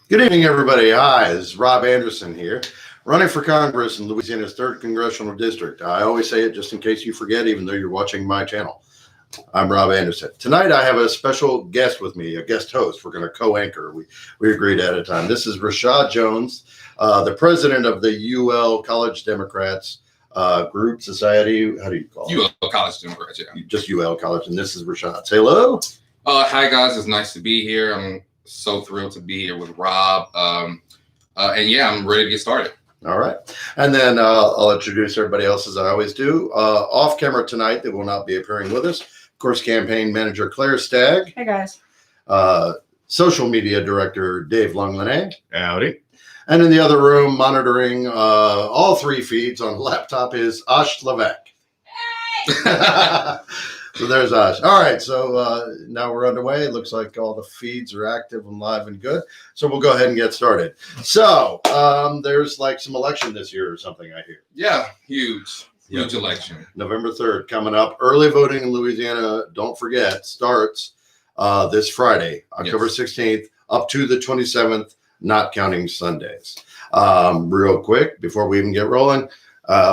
Good evening, everybody. Hi, this is Rob Anderson here, running for Congress in Louisiana's 3rd Congressional District. I always say it just in case you forget, even though you're watching my channel. I'm Rob Anderson. Tonight, I have a special guest with me, a guest host. We're going to co-anchor. We agreed ahead of time. This is Rashad Jones, the president of the UL College Democrats Group Society. How do you call it? UL College Democrats, yeah. Just UL College. And this is Rashad. Say hello. Hi, guys. It's nice to be here. I'm so thrilled to be here with Rob. And yeah, I'm ready to get started. All right. And then I'll introduce everybody else as I always do. Off camera tonight, they will not be appearing with us. Of course, campaign manager Claire Stagg. Hey, guys. Social media director Dave Longlinay. Howdy. And in the other room, monitoring all three feeds on the laptop is Ash Levesque. Hey! So there's Ash. All right, so now we're underway. It looks like all the feeds are active and live and good. So we'll go ahead and get started. So there's like some election this year or something, I hear. Yeah, huge election. November 3rd coming up. Early voting in Louisiana, don't forget, starts this Friday, October 16th, up to the 27th, not counting Sundays. Real quick, before we even get rolling,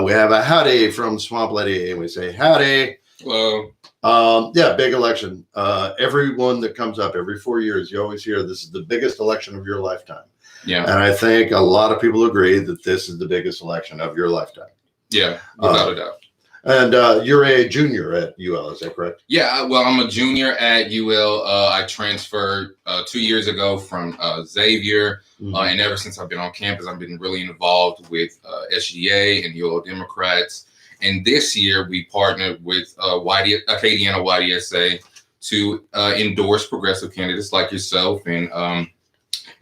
we have a howdy from Swamp Lady, and we say howdy. Hello. Yeah, big election. Everyone that comes up every 4 years, you always hear this is the biggest election of your lifetime. Yeah. And I think a lot of people agree that this is the biggest election of your lifetime. Yeah, without a doubt. And you're a junior at UL, is that correct? Yeah, well, I'm a junior at UL. I transferred 2 years ago from Xavier. And ever since I've been on campus, I've been really involved with SGA and UL Democrats. And this year, we partnered with Acadiana YDSA to endorse progressive candidates like yourself and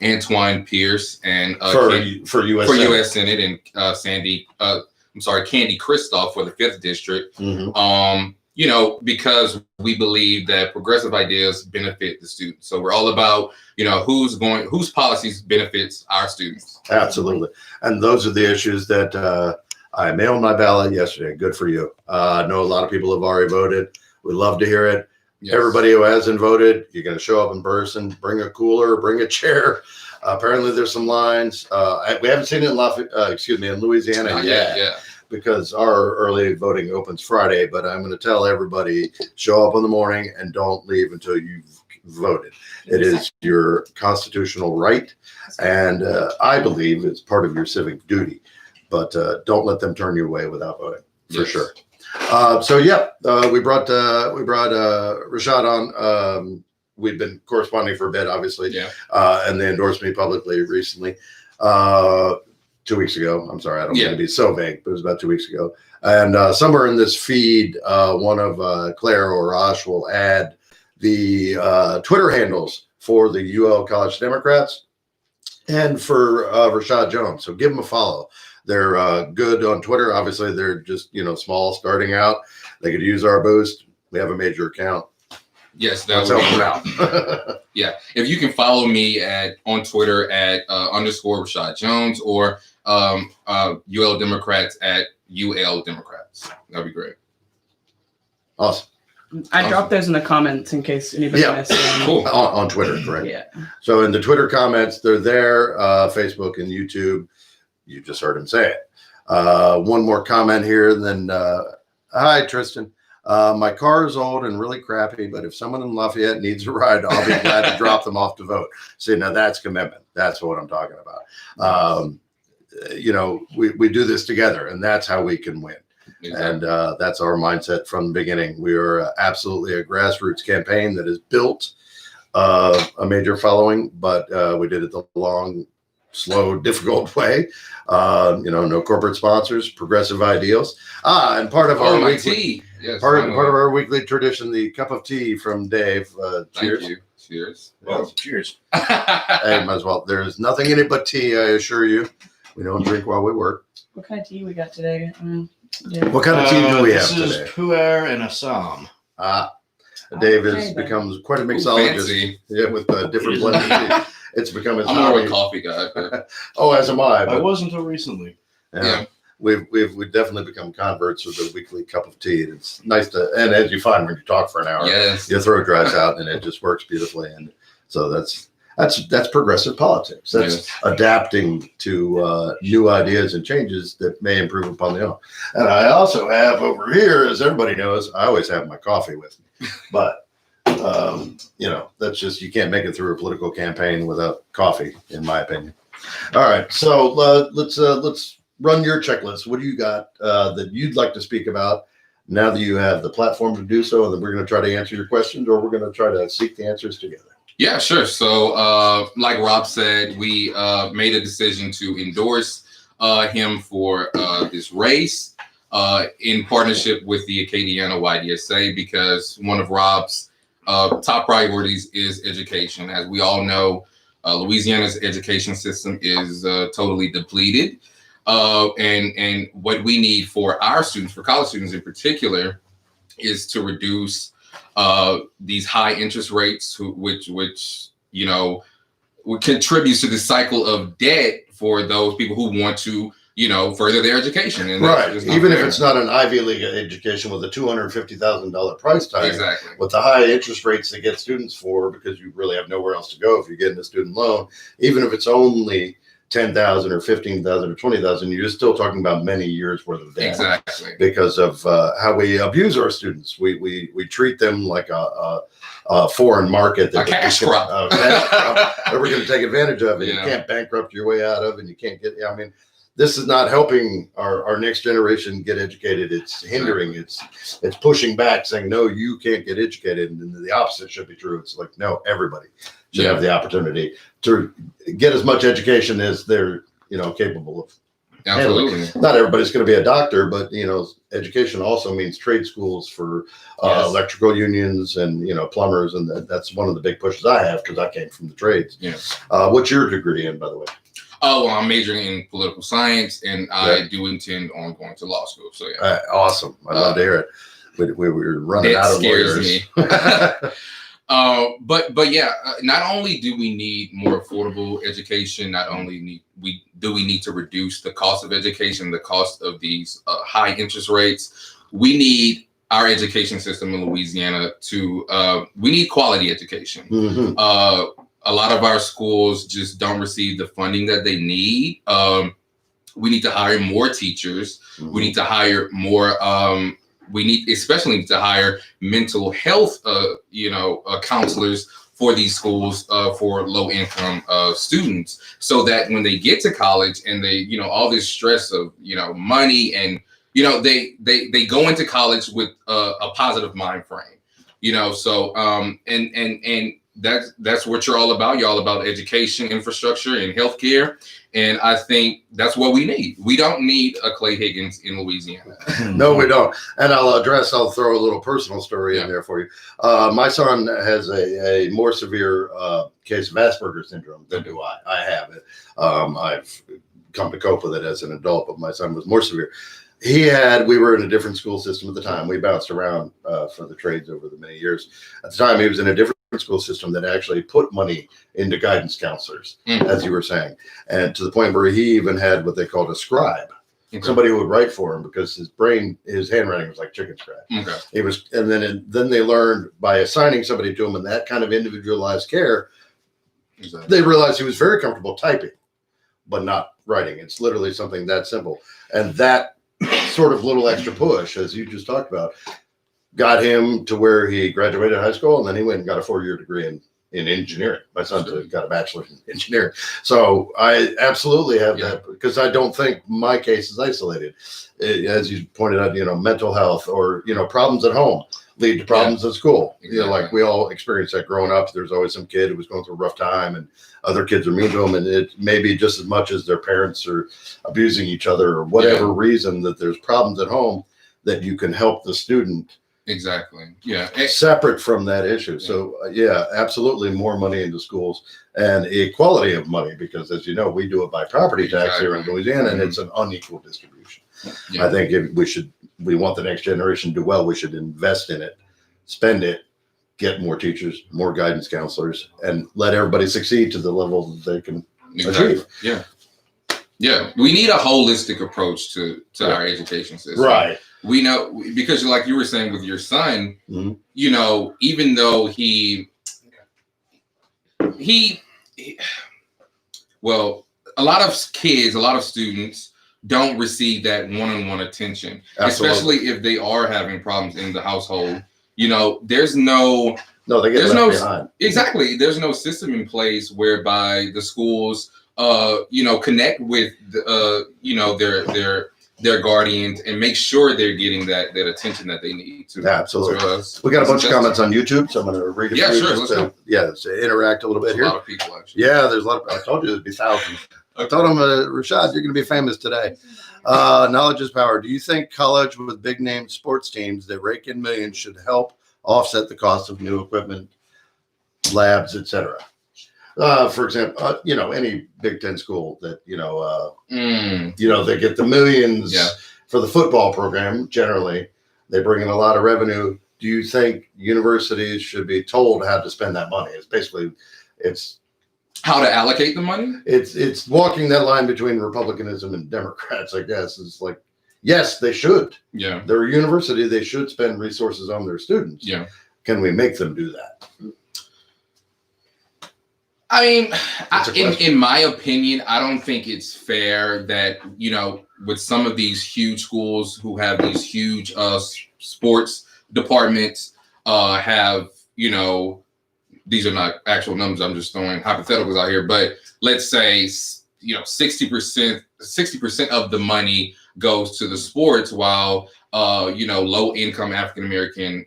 Antoine Pierce and for U.S. Senate and Candy Kristoff for the 5th district. Because we believe that progressive ideas benefit the students. So we're all about whose policies benefits our students. Absolutely, and those are the issues that. I mailed my ballot yesterday. Good for you. I know a lot of people have already voted. We love to hear it. Yes. Everybody who hasn't voted, you're going to show up in person, bring a cooler, bring a chair. Apparently there's some lines. We haven't seen it in Louisiana yet. Yeah. Because our early voting opens Friday, but I'm going to tell everybody, show up in the morning and don't leave until you've voted. It is your constitutional right. And I believe it's part of your civic duty. But don't let them turn you away without voting, for sure. We brought Rashad on. We've been corresponding for a bit, obviously, and they endorsed me publicly recently. 2 weeks ago. I'm sorry, I don't mean to be so vague, but it was about 2 weeks ago. And somewhere in this feed, one of Claire or Ash will add the Twitter handles for the UL College Democrats and for Rashad Jones. So give them a follow. They're good on Twitter. Obviously, they're just, small, starting out. They could use our boost. We have a major account. Yes, that would help out. Yeah. If you can follow me on Twitter at _ Rashad Jones or UL Democrats at UL Democrats. That'd be great. Awesome. I dropped those in the comments in case anybody missed them. Cool. On Twitter, correct? Yeah. So in the Twitter comments, they're there, Facebook and YouTube. You just heard him say it. One more comment here, and then hi, Tristan. My car is old and really crappy, but if someone in Lafayette needs a ride, I'll be glad to drop them off to vote. See, now that's commitment. That's what I'm talking about. We do this together, and that's how we can win. Exactly. And that's our mindset from the beginning. We are absolutely a grassroots campaign that has built a major following, but we did it the long, slow, difficult way. No corporate sponsors, progressive ideals. And part of our weekly, part of our weekly tradition, the cup of tea from Dave. Cheers. Thank you. Cheers. Well, cheers. Hey, might as well. There's nothing in it but tea, I assure you. We don't drink while we work. What kind of tea we got today? What kind of tea do we have today? This is Pu'er and Assam. Dave has become quite a mixologist. With different blends of tea. It's become his I'm hobby. more of a coffee guy. Oh, as am I. I was until recently. Yeah. We've definitely become converts with the weekly cup of tea. It's nice to, and as you find when you talk for an hour, your throat dries out and it just works beautifully. And so that's That's progressive politics. That's adapting to new ideas and changes that may improve upon the own. And I also have over here, as everybody knows, I always have my coffee with me. But that's just, you can't make it through a political campaign without coffee, in my opinion. All right, so let's run your checklist. What do you got that you'd like to speak about now that you have the platform to do so, and then we're going to try to answer your questions, or we're going to try to seek the answers together? Yeah, sure. So, like Rob said, we made a decision to endorse him for this race in partnership with the Acadiana YDSA, because one of Rob's top priorities is education. As we all know, Louisiana's education system is totally depleted. And what we need for our students, for college students in particular, is to reduce these high interest rates, which contributes to the cycle of debt for those people who want to, further their education. And right. Even if it's not an Ivy League education with a $250,000 price tag, exactly, with the high interest rates they get students for, because you really have nowhere else to go if you're getting a student loan, even if it's only $10,000 or $15,000 or $20,000, you're still talking about many years worth of debt. Exactly. Because of how we abuse our students. We treat them like a foreign market, a cash crop that we're going to take advantage of, and you can't bankrupt your way out of, and you can't get. I mean, this is not helping our next generation get educated. It's hindering. It's pushing back, saying no, you can't get educated, and the opposite should be true. It's like no, everybody should have the opportunity to get as much education as they're capable of. Absolutely. Not everybody's going to be a doctor, but education also means trade schools for electrical unions and plumbers, and that's one of the big pushes I have, because I came from the trades. Yes. What's your degree in, by the way? Oh, well, I'm majoring in political science, and I do intend on going to law school. So yeah. Awesome. I love to hear it. We were running out of scares lawyers. Me. But yeah, not only do we need more affordable education, not only do we need to reduce the cost of education, the cost of these high interest rates, we need our education system in Louisiana we need quality education. Mm-hmm. A lot of our schools just don't receive the funding that they need. We need to hire more teachers. Mm-hmm. We need to hire more. We especially need to hire mental health, counselors for these schools for low-income students, so that when they get to college and they, all this stress of, money, and they go into college with a positive mind frame, So and that's what you're all about. You're all about education, infrastructure, and healthcare. And I think that's what we need. We don't need a Clay Higgins in Louisiana. No, we don't. And I'll throw a little personal story in there for you. My son has a more severe case of Asperger's syndrome than do I. I have it. I've come to cope with it as an adult, but my son was more severe. We were in a different school system at the time. We bounced around for the trades over the many years. At the time, he was in a different school system that actually put money into guidance counselors, as you were saying, and to the point where he even had what they called a scribe, somebody who would write for him, because his handwriting was like chicken scratch. Okay. It was, and then they learned by assigning somebody to him in that kind of individualized care, they realized he was very comfortable typing, but not writing. It's literally something that simple, and that sort of little extra push, as you just talked about, got him to where he graduated high school, and then he went and got a 4-year degree in engineering. My son got a bachelor's in engineering. So I absolutely have that, because I don't think my case is isolated. As you pointed out, mental health or, problems at home lead to problems at school. Exactly. Like we all experienced that growing up. There's always some kid who was going through a rough time, and other kids are mean to them. And it may be just as much as their parents are abusing each other, or whatever reason that there's problems at home, that you can help the student. Exactly. Yeah. Separate from that issue. So absolutely more money into schools and equality of money, because as you know, we do it by property tax here in Louisiana, and it's an unequal distribution. Yeah. I think if we want the next generation to do well, we should invest in it, spend it, get more teachers, more guidance counselors, and let everybody succeed to the level that they can achieve. Yeah. Yeah. We need a holistic approach to our education system. Right. We know, because like you were saying with your son, even though he Well, a lot of kids, a lot of students don't receive that one-on-one attention, Absolutely. especially if they are having problems in the household. You know, there's no No, they get there's left no behind. exactly there's no system in place whereby the schools connect with their guardians and make sure they're getting that attention that they need to. Absolutely. to, We got a bunch of just- comments on YouTube, so I'm going to read a Yeah, few sure, just let's to, go. to interact a little bit There's a here. lot of people actually. Yeah, there's a lot of, I told you there'd be thousands. I told him, Rashad, you're going to be famous today. Knowledge is power. Do you think college with big name sports teams that rake in millions should help offset the cost of new equipment, labs, etc.? For example, any Big Ten school that, they get the millions Yeah. for the football program. Generally, they bring in a lot of revenue. Do you think universities should be told how to spend that money? It's How to allocate the money? it's walking that line between Republicanism and Democrats, I guess. It's like, yes, they should. Yeah. They're a university. They should spend resources on their students. Yeah. Can we make them do that? I mean, It's a question. in my opinion, I don't think it's fair that, with some of these huge schools who have these huge sports departments have, these are not actual numbers. I'm just throwing hypotheticals out here. But let's say, 60% of the money goes to the sports while, low income African-American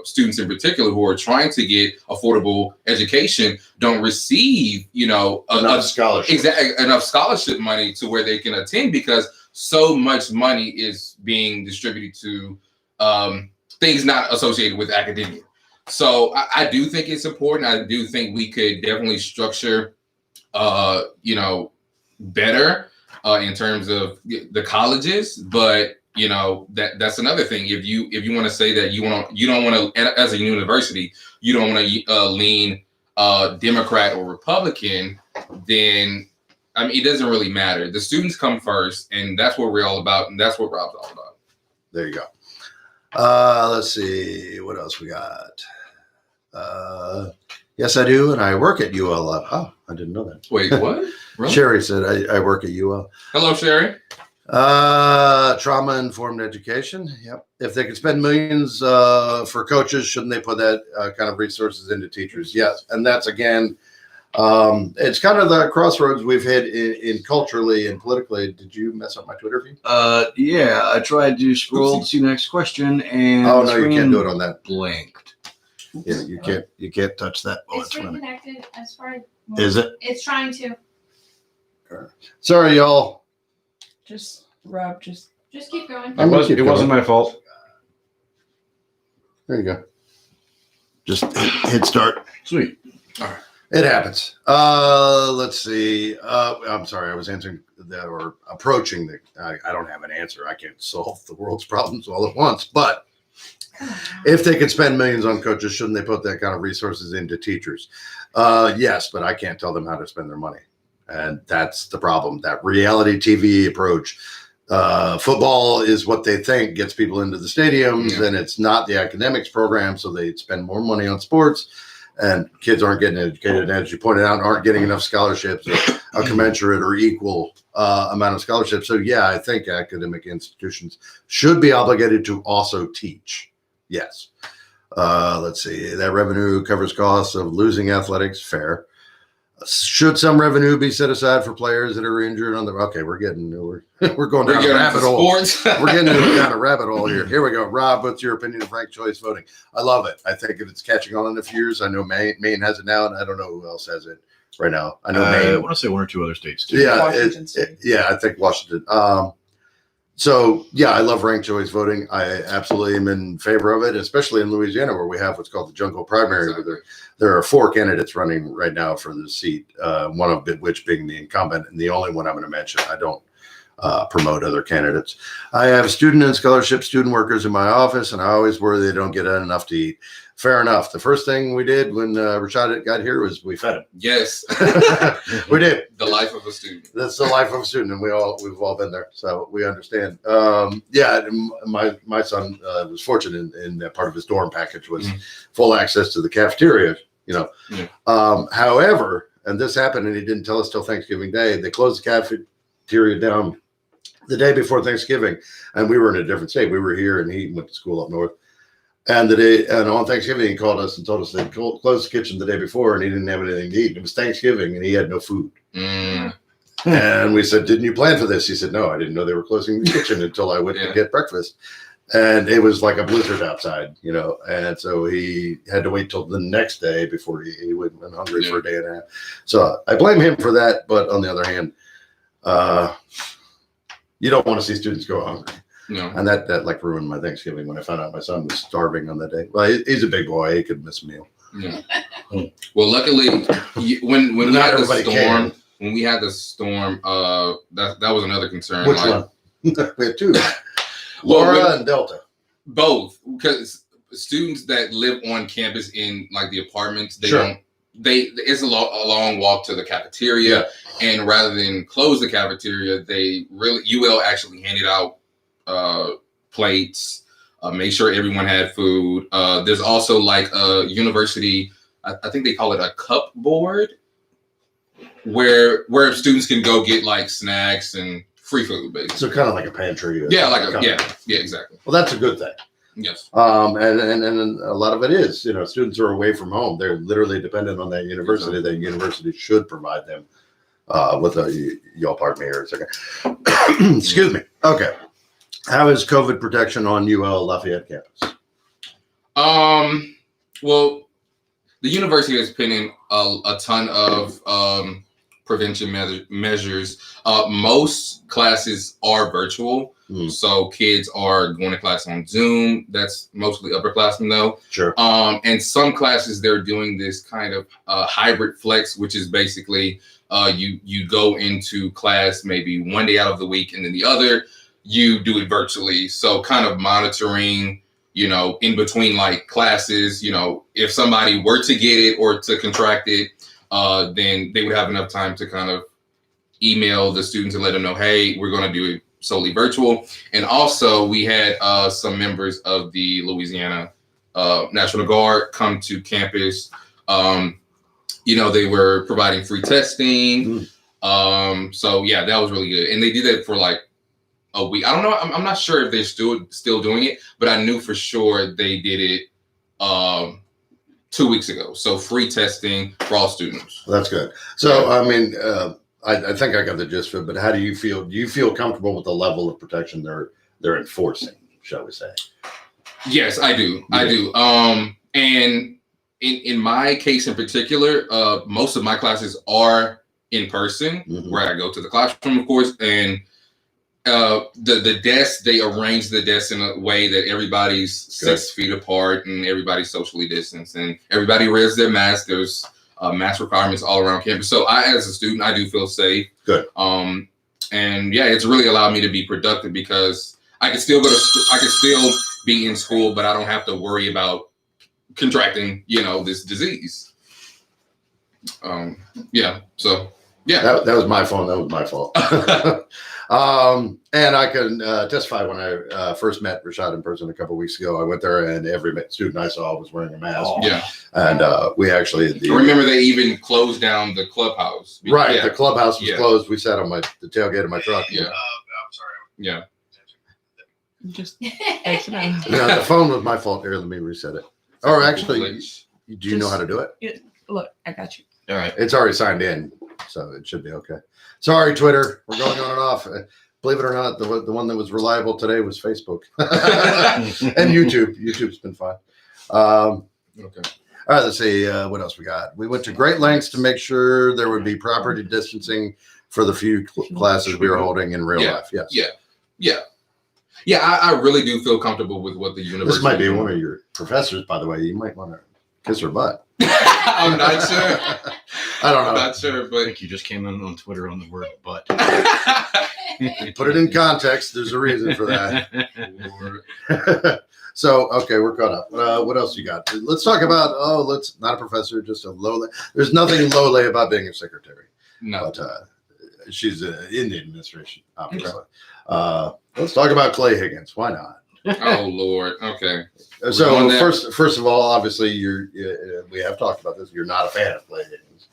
students in particular who are trying to get affordable education don't receive, Enough scholarship. enough scholarship money to where they can attend because so much money is being distributed to things not associated with academia. So I do think it's important. I do think we could definitely structure, better in terms of the colleges, but that's another thing. If you want to say that you don't want to, as a university, you don't want to lean Democrat or Republican, then I mean it doesn't really matter. The students come first, and that's what we're all about, and that's what Rob's all about. There you go. Let's see what else we got. Yes, I do, and I work at UL. Oh, I didn't know that. Wait, what? Really? Sherry said I work at UL. Hello, Sherry. Trauma-informed education. Yep. If they could spend millions for coaches, shouldn't they put that kind of resources into teachers? Yes. And that's, again, it's kind of the crossroads we've hit in culturally and politically. Did you mess up my Twitter feed? Yeah, I tried to scroll Oopsie. to next question and Oh, no, you can't do it on that. blanked. Yeah, you can't touch that while It's it's running. reconnected as far as. Is it? It's trying to. Sorry, y'all. Rob, Just keep going. I'm gonna keep It wasn't going. my fault. There you go. Just hit start. Sweet. It happens. Let's see. I'm sorry. I was answering that or approaching the. I don't have an answer. I can't solve the world's problems all at once. But if they could spend millions on coaches, shouldn't they put that kind of resources into teachers? Yes, but I can't tell them how to spend their money. And that's the problem. That reality TV approach. Football is what they think gets people into the stadiums, Yeah. and it's not the academics program. So they spend more money on sports. And kids aren't getting educated, and as you pointed out, aren't getting enough scholarships or a commensurate or equal amount of scholarships. So, yeah, I think academic institutions should be obligated to also teach. Yes. Let's see. That revenue covers costs of losing athletics. Fair. Should some revenue be set aside for players that are injured on the? Okay, we're going down a rabbit hole. Sports. We're getting down a rabbit hole here. Here we go. Rob, what's your opinion of ranked choice voting? I love it. I think if it's catching on in a few years, I know Maine has it now, and I don't know who else has it right now. I know I Maine. want to say one or two other states too. Yeah, Washington State. yeah, I think Washington. So yeah, I love ranked choice voting. I absolutely am in favor of it, especially in Louisiana where we have what's called the jungle primary. Exactly. Where there are 4 candidates running right now for the seat. One of which being the incumbent, and the only one I'm going to mention. I don't promote other candidates. I have student and scholarship student workers in my office, and I always worry they don't get enough to eat. Fair enough. The first thing we did when Rashad got here was we fed him. Yes. We did. The life of a student. That's the life of a student, and we've all been there, so we understand. Yeah, my son was fortunate in that part of his dorm package was full access to the cafeteria. Yeah. However, and this happened, and he didn't tell us till Thanksgiving Day. They closed the cafeteria down the day before Thanksgiving, and we were in a different state. We were here, and he went to school up north. And on Thanksgiving, he called us and told us they closed the kitchen the day before, and he didn't have anything to eat. It was Thanksgiving, and he had no food. And we said, "Didn't you plan for this?" He said, "No, I didn't know they were closing the kitchen until I went to get breakfast." And it was like a blizzard outside, and so he had to wait till the next day before he went hungry for a day and a half. So I blame him for that. But on the other hand, you don't want to see students go hungry. No. And that like ruined my Thanksgiving when I found out my son was starving on that day. Well, he's a big boy. He could miss a meal. Yeah. Well, luckily, when we Not had the everybody storm, can. when we had the storm, that was another concern. Which like, one? We had two. Well, Laura and Delta. Both, because students that live on campus in like the apartments, Sure. it's a long walk to the cafeteria, and rather than close the cafeteria, UL actually handed out plates, make sure everyone had food. There's also like a university, I think they call it a cup board, where students can go get like snacks and free food, basically. So kind of like a pantry. Yeah, exactly. Well, that's a good thing. Yes. And a lot of it is, students are away from home. They're literally dependent on that university. Exactly. That university should provide them with y'all pardon me here a second. Excuse me. Okay. How is COVID protection on UL Lafayette campus? Well, the university has put in a ton of prevention measures. Most classes are virtual, so kids are going to class on Zoom. That's mostly upperclassmen, though. Sure. And some classes they're doing this kind of hybrid flex, which is basically you go into class maybe one day out of the week, and then the other you do it virtually. So kind of monitoring, in between like classes, if somebody were to get it or to contract it, then they would have enough time to kind of email the students and let them know, hey, we're going to do it solely virtual. And also we had some members of the Louisiana National Guard come to campus. They were providing free testing. So yeah, that was really good. And they did that for like a week. I don't know. I'm not sure if they're still doing it, but I knew for sure they did it 2 weeks ago. So free testing for all students. Well, that's good. So, I mean, I think I got the gist of it, but how do you feel? Do you feel comfortable with the level of protection they're enforcing, shall we say? Yes, I do. Yeah. I do. And in my case in particular, most of my classes are in person, where I go to the classroom, of course, and the desks, they arrange the desks in a way that everybody's 6 feet apart and everybody's socially distanced and everybody wears their masks. There's mask requirements all around campus. So as a student, I do feel safe. Good. And yeah, it's really allowed me to be productive because I can still go to school. I can still be in school, but I don't have to worry about contracting, this disease. Yeah. So yeah. That was my phone. That was my fault. And I can testify when I first met Rashad in person a couple of weeks ago. I went there and every student I saw was wearing a mask. Yeah. And we actually I remember they even closed down the clubhouse. Right. Yeah. The clubhouse was Yeah. closed. We sat on the tailgate of my truck. Yeah. I'm sorry. Yeah. Just exit out. No, the phone was my fault. Here, let me reset it. Or actually, do you know how to do it? Look, I got you. All right. It's already signed in, so it should be okay. Sorry, Twitter. We're going on and off. Believe it or not, the one that was reliable today was Facebook and YouTube. YouTube's been fine. Okay. All right, let's see what else we got. We went to great lengths to make sure there would be proper distancing for the few classes we were holding in real life. Yes. Yeah. I really do feel comfortable with what the university. This might be one of your professors, by the way. You might want to kiss her butt. I'm not sure. I don't I'm know. not sure, I but think you just came in on Twitter on the word "but." Put it in context. There's a reason for that. So, okay, we're caught up. What else you got? Let's talk about, not a professor, just a lowly. There's nothing lowly about being a secretary. no. But she's in the administration, obviously. Let's talk about Clay Higgins. Why not? Oh Lord. Okay. So On that- first of all, obviously we have talked about this. You're not a fan of Clay Higgins,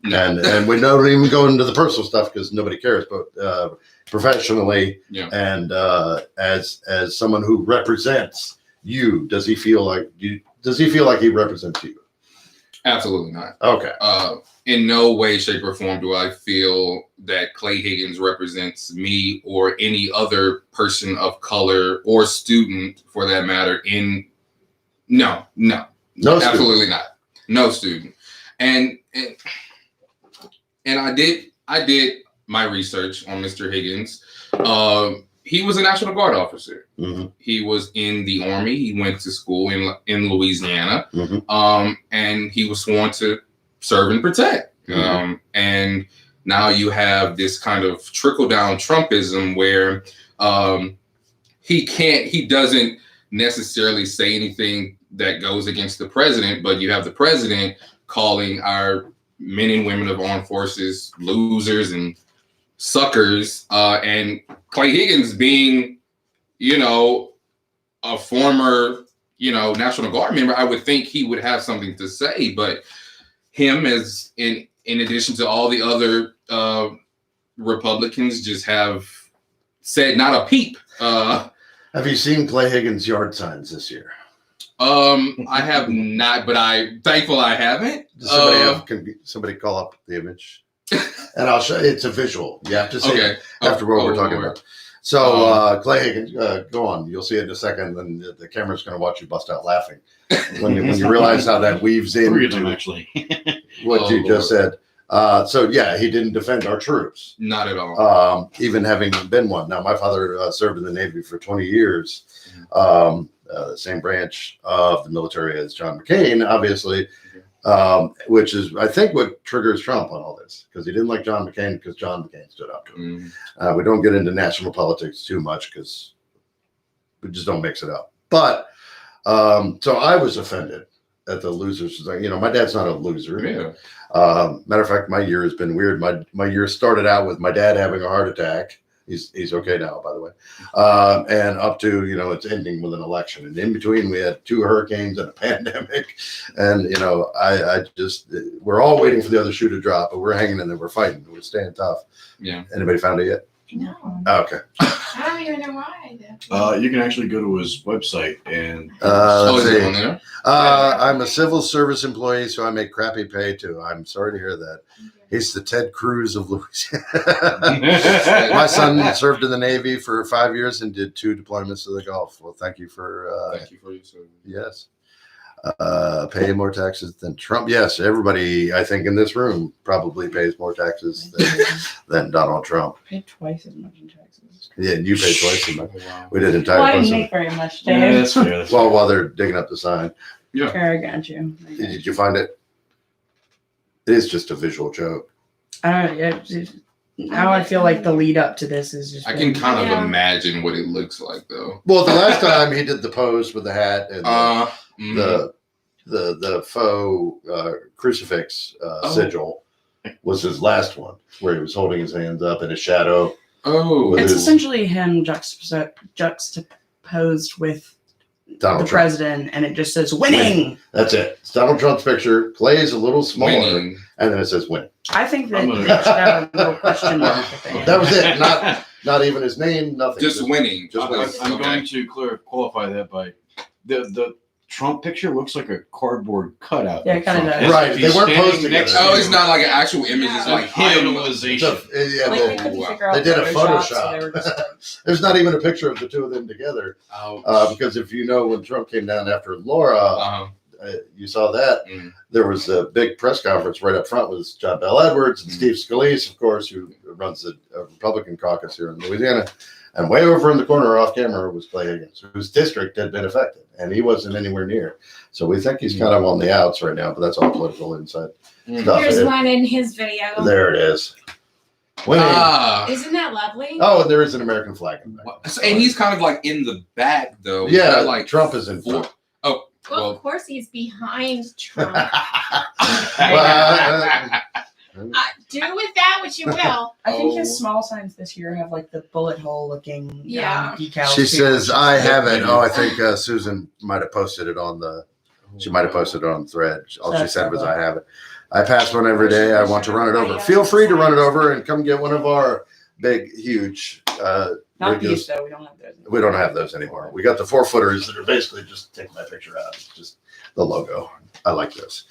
No. and we don't even go into the personal stuff because nobody cares. But professionally, Yeah. and as someone who represents you, does he feel like he represents you? Absolutely not. Okay. In no way, shape, or form do I feel that Clay Higgins represents me or any other person of color or student, for that matter. No, No student. absolutely not. No student. And I did my research on Mr. Higgins. He was a National Guard officer. Mhm. He was in the Army. He went to school in Louisiana. Mhm. And he was sworn to serve and protect. Mhm. And now you have this kind of trickle down Trumpism where he doesn't necessarily say anything that goes against the president, but you have the president calling our men and women of armed forces losers and suckers, and Clay Higgins being, a former, National Guard member, I would think he would have something to say, but him, as in addition to all the other Republicans, just have said not a peep. Have you seen Clay Higgins' yard signs this year? I have not, but I'm thankful I haven't. Does can somebody call up the image? And I'll show it's a visual. You have to see it after what we're talking about. So Clay Higgins, go on. You'll see it in a second, and the camera's going to watch you bust out laughing when you realize how that weaves in. Three of them, actually. What you just said. So yeah, he didn't defend our troops. Not at all. Even having been one. Now, my father served in the Navy for 20 years, the same branch of the military as John McCain, obviously, which is, I think, what triggers Trump on all this, because he didn't like John McCain because John McCain stood up to him. We don't get into national politics too much because we just don't mix it up. But so I was offended at the losers. My dad's not a loser. Yeah. Matter of fact, my year has been weird. My year started out with my dad having a heart attack. He's okay now, by the way. And up to, it's ending with an election. And in between, we had 2 hurricanes and a pandemic. And, I just, we're all waiting for the other shoe to drop, but we're hanging in there. We're fighting. We're staying tough. Yeah. Anybody found it yet? No. Okay. I don't even know why. You can actually go to his website and Let's Is it see. on there? I'm a civil service employee, so I make crappy pay too. I'm sorry to hear that. He's the Ted Cruz of Louisiana. My son served in the Navy for 5 years and did 2 deployments to the Gulf. Well, thank you for Thank you for your service. yes. Pay more taxes than Trump. Yes, everybody, I think, in this room probably pays more taxes than Donald Trump. Paid twice as much in taxes. Yeah, you pay twice as much. Wow. We did entire Well, I didn't person. make very much, yeah, Dave. that's fair. That's Well, fair. while they're digging up the sign, Fair, I got you. did you find it? It is just a visual joke. Now I feel like the lead up to this is just. I can kind of Yeah. imagine what it looks like, though. Well, the last time he did the pose with the hat and Mhm. the faux crucifix sigil was his last one, where he was holding his hands up in a shadow. Oh, It's It is. essentially him juxtaposed with Donald the Trump. president, and it just says "winning." That's it. It's Donald Trump's picture. Clay is a little smaller, winning. and then it says "win." I think that I'm they gonna- should have a little question mark at the end. That was it. Not even his name. Nothing. Just winning. Just Okay. winning. I'm Okay. going to qualify that by the Trump picture looks like a cardboard cutout. Yeah, it of kinda Trump. does. Right, If they he's weren't standing posed next together. Oh, to it's you. not like an actual image. It's like him. It's Idolization. yeah, Like they couldn't wow. figure out They did a Photoshop, so Photoshop. they were just like, There's not even a picture of the 2 of them together. Because if you know when Trump came down after Laura, you saw that. Mm. There was a big press conference right up front with John Bell Edwards and Mm. Steve Scalise, of course, who runs the Republican caucus here in Louisiana. And way over in the corner off camera was Clay Higgins, whose district had been affected, and he wasn't anywhere near. So we think he's kind of on the outs right now, but that's all political inside Mm. stuff. Here's one in his video. There it is. Winning. Isn't that lovely? Oh, and there is an American flag in the back. And he's kind of like in the back, though. Yeah, Not like Trump is in front. Oh, Well, well, of course he's behind Trump. Well, Dude, with that what you will. I think Oh. his small signs this year have like the bullet hole looking Yeah. decals. She too. says, I haven't. Oh, I think Susan might have posted it on the, she might have posted it on the thread. All she said was, I have it. I pass one every day. I want to run it over. Feel free to run it over and come get one of our big, huge, Not ridiculous- these though. We don't have those. We don't have those anymore. We got the 4-footers that are basically just take my picture out. It's just the logo. I like this.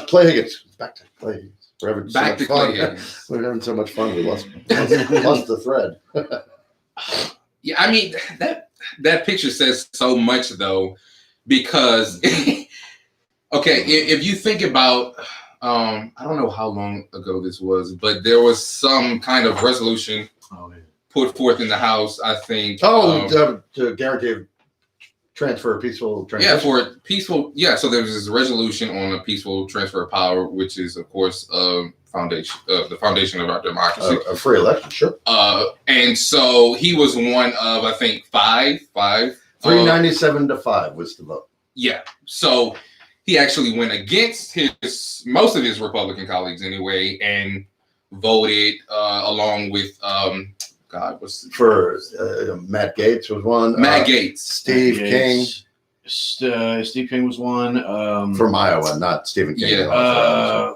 Clay Higgins. Back to Clay Higgins. We're having so Back much to fun. Clay Higgins. We're having so much fun. We lost the thread. Yeah, I mean that picture says so much though, because okay, if you think about, I don't know how long ago this was, but there was some kind of resolution Oh, yeah. put forth in the House. I think. To guarantee transfer, peaceful Yeah, transition. for peaceful. Yeah, so there was this resolution on a peaceful transfer of power, which is, of course, the foundation of our democracy. A free election, sure. And so he was one of, I think, five. 397 to 5 was the vote. Yeah. So he actually went against most of his Republican colleagues anyway, and voted along with For Matt Gaetz was one. Matt Gaetz. Steve King Steve King was one. from Iowa, not Stephen King. Yeah.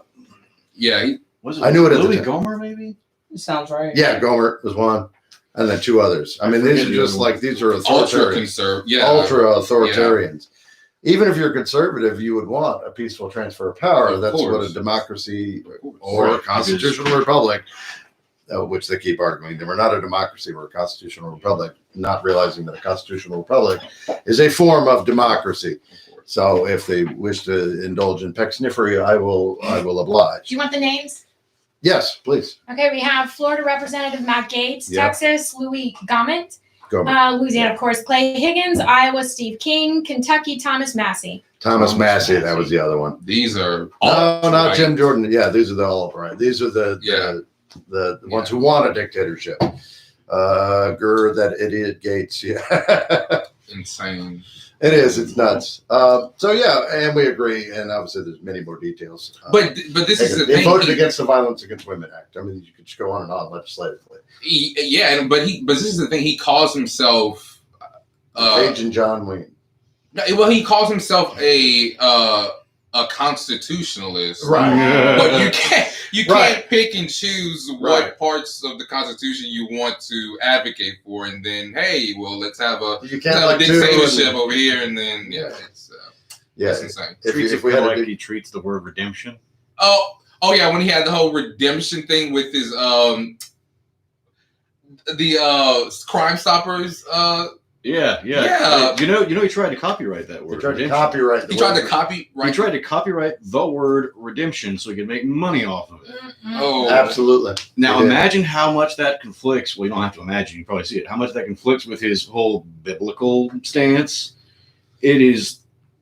Yeah. Was I knew it at the Louis time. Gohmert, maybe? It sounds right. Yeah, Gomer was one, and then 2 others. I mean, forget these are the just other like these are Ultra authoritarians. conservative. Yeah. Ultra authoritarians. Even if you're conservative, you would want a peaceful transfer of power. Of That's what course. a democracy Or or a Right, constitutional republic, which they keep arguing that we're not a democracy, we're a constitutional republic, not realizing that a constitutional republic is a form of democracy. So if they wish to indulge in pecksniffery, I will oblige. Do you want the names? Yes, please. Okay, we have Florida Representative Matt Gaetz, Yeah. Texas, Louis Gohmert, Go. Louisiana, of course, Clay Higgins, Iowa, Steve King, Kentucky, Thomas Massey. Thomas Massey, that was the other one. These are No, not alt-right. Jim Jordan. Yeah, these are the alt-right. These are the ones who want a dictatorship. That idiot Gates. Yeah. Insane. It is. It's nuts. So yeah, and we agree. And obviously, there's many more details. But this is the they thing. voted against the Violence Against Women Act. I mean, you could just go on and on legislatively. But this is the thing. He calls himself. Page and John Wayne. Well, he calls himself a constitutionalist. Right. But you Right. can't pick and choose Right. what parts of the Constitution you want to advocate for, and then hey, well, let's have a You can't like dictatorship over here, and then it's Yeah. insane. If we had to do, he treats the word redemption. Oh yeah, when he had the whole redemption thing with his Crime Stoppers. Yeah. Yeah. You know, he tried to copyright that they word. tried to redemption. copyright. He tried to copyright. He tried to copyright the word redemption so he could make money off of it. Mm-mm. Oh, Absolutely. Now He did. imagine how much that conflicts. Well, you don't have to imagine. You probably see it. How much that conflicts with his whole biblical stance. It is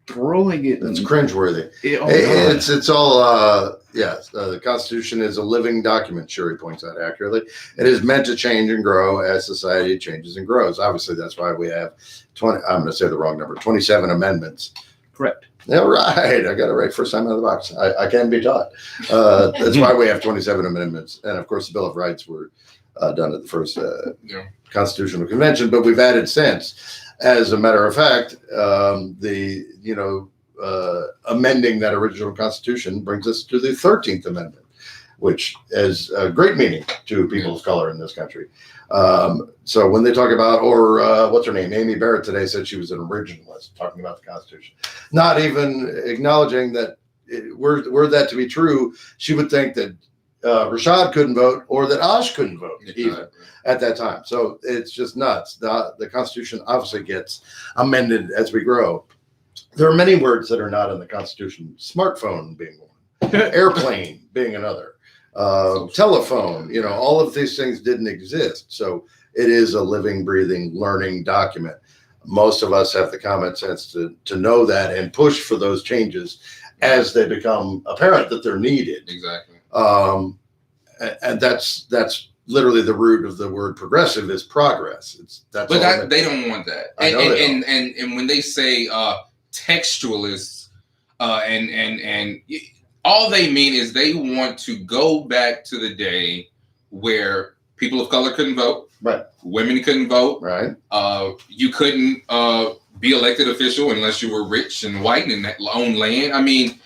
throwing it. It's cringeworthy. Oh, God. It's all the Constitution is a living document. Sherry points out accurately. It is meant to change and grow as society changes and grows. Obviously, that's why we have 20. I'm going to say the wrong number. 27 amendments. Correct. Yeah, right. I got it right first time out of the box. I can be taught. That's why we have 27 amendments, and of course, the Bill of Rights were done at the first yeah. Constitutional Convention, but we've added since. As a matter of fact, amending that original Constitution brings us to the 13th Amendment, which has great meaning to people of color in this country. So when they talk about, what's her name? Amy Barrett today said she was an originalist, talking about the Constitution, not even acknowledging that were that to be true, she would think that Rashad couldn't vote or that Osh couldn't vote even at that time. So it's just nuts. The Constitution obviously gets amended as we grow. There are many words that are not in the Constitution. Smartphone being one, airplane being another, telephone. All of these things didn't exist. So it is a living, breathing, learning document. Most of us have the common sense to know that and push for those changes as they become apparent that they're needed. Exactly. And that's literally the root of the word progressive is progress. They Don't want that. I know they don't. And when they say textualists, and all they mean is they want to go back to the day where people of color couldn't vote, Right. women couldn't vote, Right. you couldn't be elected official unless you were rich and white and owned land. I mean,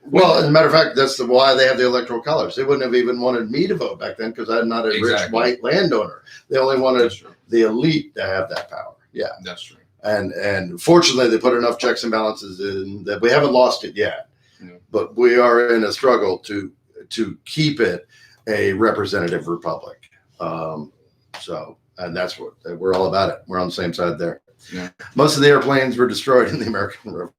Well, as a matter of fact, that's why they have the electoral college. They wouldn't have even wanted me to vote back then because I'm not a rich Exactly. white landowner. They only wanted that's true. the elite to have that power. Yeah. That's true. And fortunately, they put enough checks and balances in that we haven't lost it yet. Yeah. But we are in a struggle to keep it a representative republic. And that's what we're all about it. We're on the same side there. Yeah. Most of the airplanes were destroyed in the American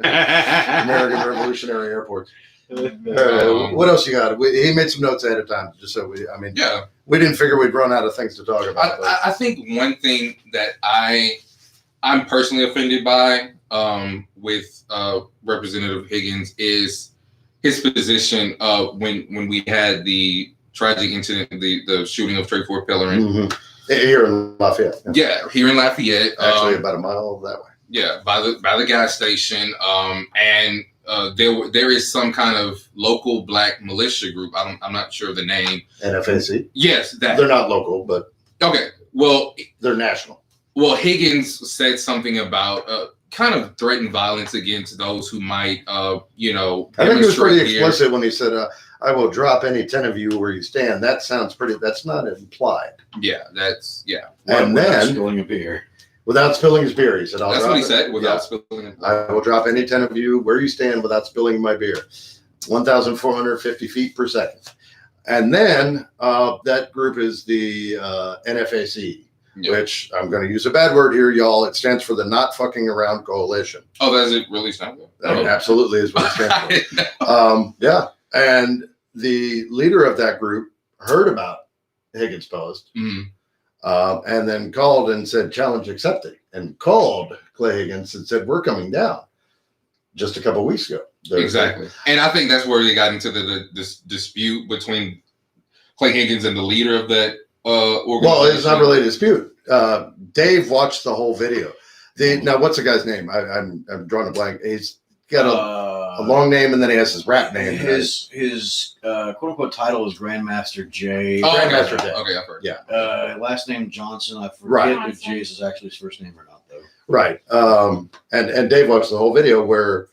Revolutionary airports. What else you got? He made some notes ahead of time, just so Yeah. we didn't figure we'd run out of things to talk about. I think one thing that I'm personally offended by with Representative Higgins is his position when we had the tragic incident, the shooting of Trey Fort Pellerin. Here in Lafayette. Yeah, here in Lafayette. Actually, about a mile that way. Yeah, by the gas station. And there is some kind of local black militia group. I'm not sure of the name. NFAC. Yes, that. They're not local, but Okay. Well, they're national. Well, Higgins said something about kind of threatened violence against those who might, I think he was pretty demonstrate here. explicit when he said, I will drop any 10 of you where you stand. That sounds that's not implied. Yeah, that's And Without then, spilling a beer. without spilling his beer, he said, that's what he said without spilling it. I will drop any 10 of you where you stand without spilling my beer. 1,450 feet per second. And then that group is the NFAC, Yeah. which I'm going to use a bad word here, y'all. It stands for the Not Fucking Around Coalition. Oh, does it really sound good? That absolutely is what it stands for. I didn't know. Yeah. And the leader of that group heard about Higgins' post Mhm. and then called and said, challenge accepted, and called Clay Higgins and said, we're coming down just a couple of weeks ago. Exactly. And I think that's where they got into this dispute between Clay Higgins and the leader of that organization. Well, it's not really a dispute. Dave watched the whole video. Now, what's the guy's name? I'm drawing a blank. He's got a long name, and then he has his rap name. His quote unquote title is Grandmaster J. Oh, okay. Grandmaster Day. Okay, I've heard. Yeah. Last name Johnson. I forget Right. if Jay's is actually his first name or not, though. Right. And Dave watched the whole video where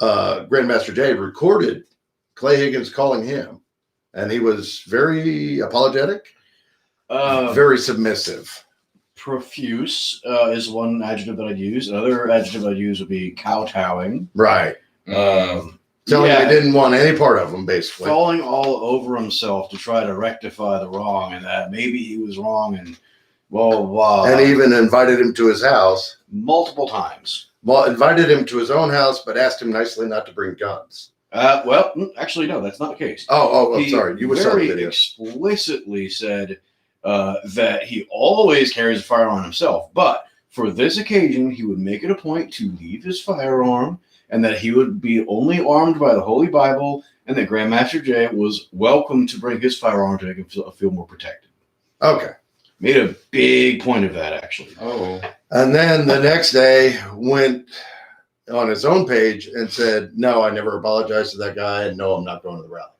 Grandmaster Jay recorded Clay Higgins calling him, and he was very apologetic, very submissive. Profuse is one adjective that I'd use. Another adjective I'd use would be kowtowing. Right. Telling Yeah. he didn't want any part of him, basically. Falling all over himself to try to rectify the wrong, and that maybe he was wrong, and blah blah blah. And he even invited him to his house. multiple times. Well, invited him to his own house, but asked him nicely not to bring guns. Actually, no, that's not the case. Oh, I'm He sorry. You saw the very video. explicitly said that he always carries a firearm himself, but for this occasion, he would make it a point to leave his firearm, and that he would be only armed by the Holy Bible, and that Grandmaster Jay was welcome to bring his firearm to make him feel more protected. Okay. Made a big point of that, actually. Oh. And then the next day went on his own page and said, no, I never apologized to that guy, and no, I'm not going to the rally.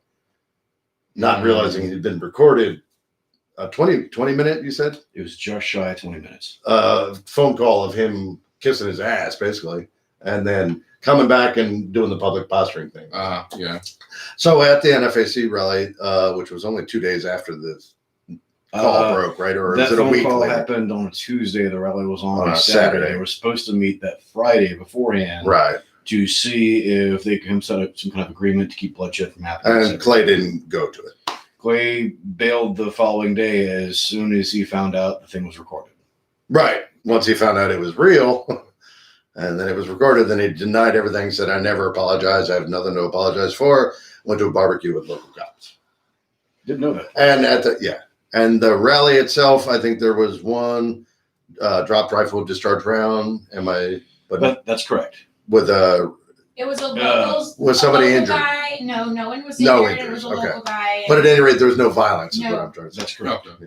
Not realizing he'd been recorded a 20 minute, you said? It was just shy of 20 minutes. Phone call of him kissing his ass, basically, and then coming back and doing the public posturing thing. Yeah. So at the NFAC rally, which was only 2 days after this call broke, right? Or That is it a phone week call later? happened on a Tuesday. The rally was on On a a Saturday. Saturday. They were supposed to meet that Friday beforehand Right. to see if they could set up some kind of agreement to keep bloodshed from happening. And Clay didn't go to it. Clay bailed the following day as soon as he found out the thing was recorded. Right. Once he found out it was real and then it was recorded, then he denied everything, said, I never apologized. I have nothing to apologize for. Went to a barbecue with local cops. Didn't know that. And and the rally itself, I think there was one dropped rifle discharge round. That's correct. With a, It was a local. was somebody a local injured? Guy. No one was No injured. It was a injuries, okay. local guy. but at any rate, there was no violence is No. what I'm trying to say. That's correct. Okay.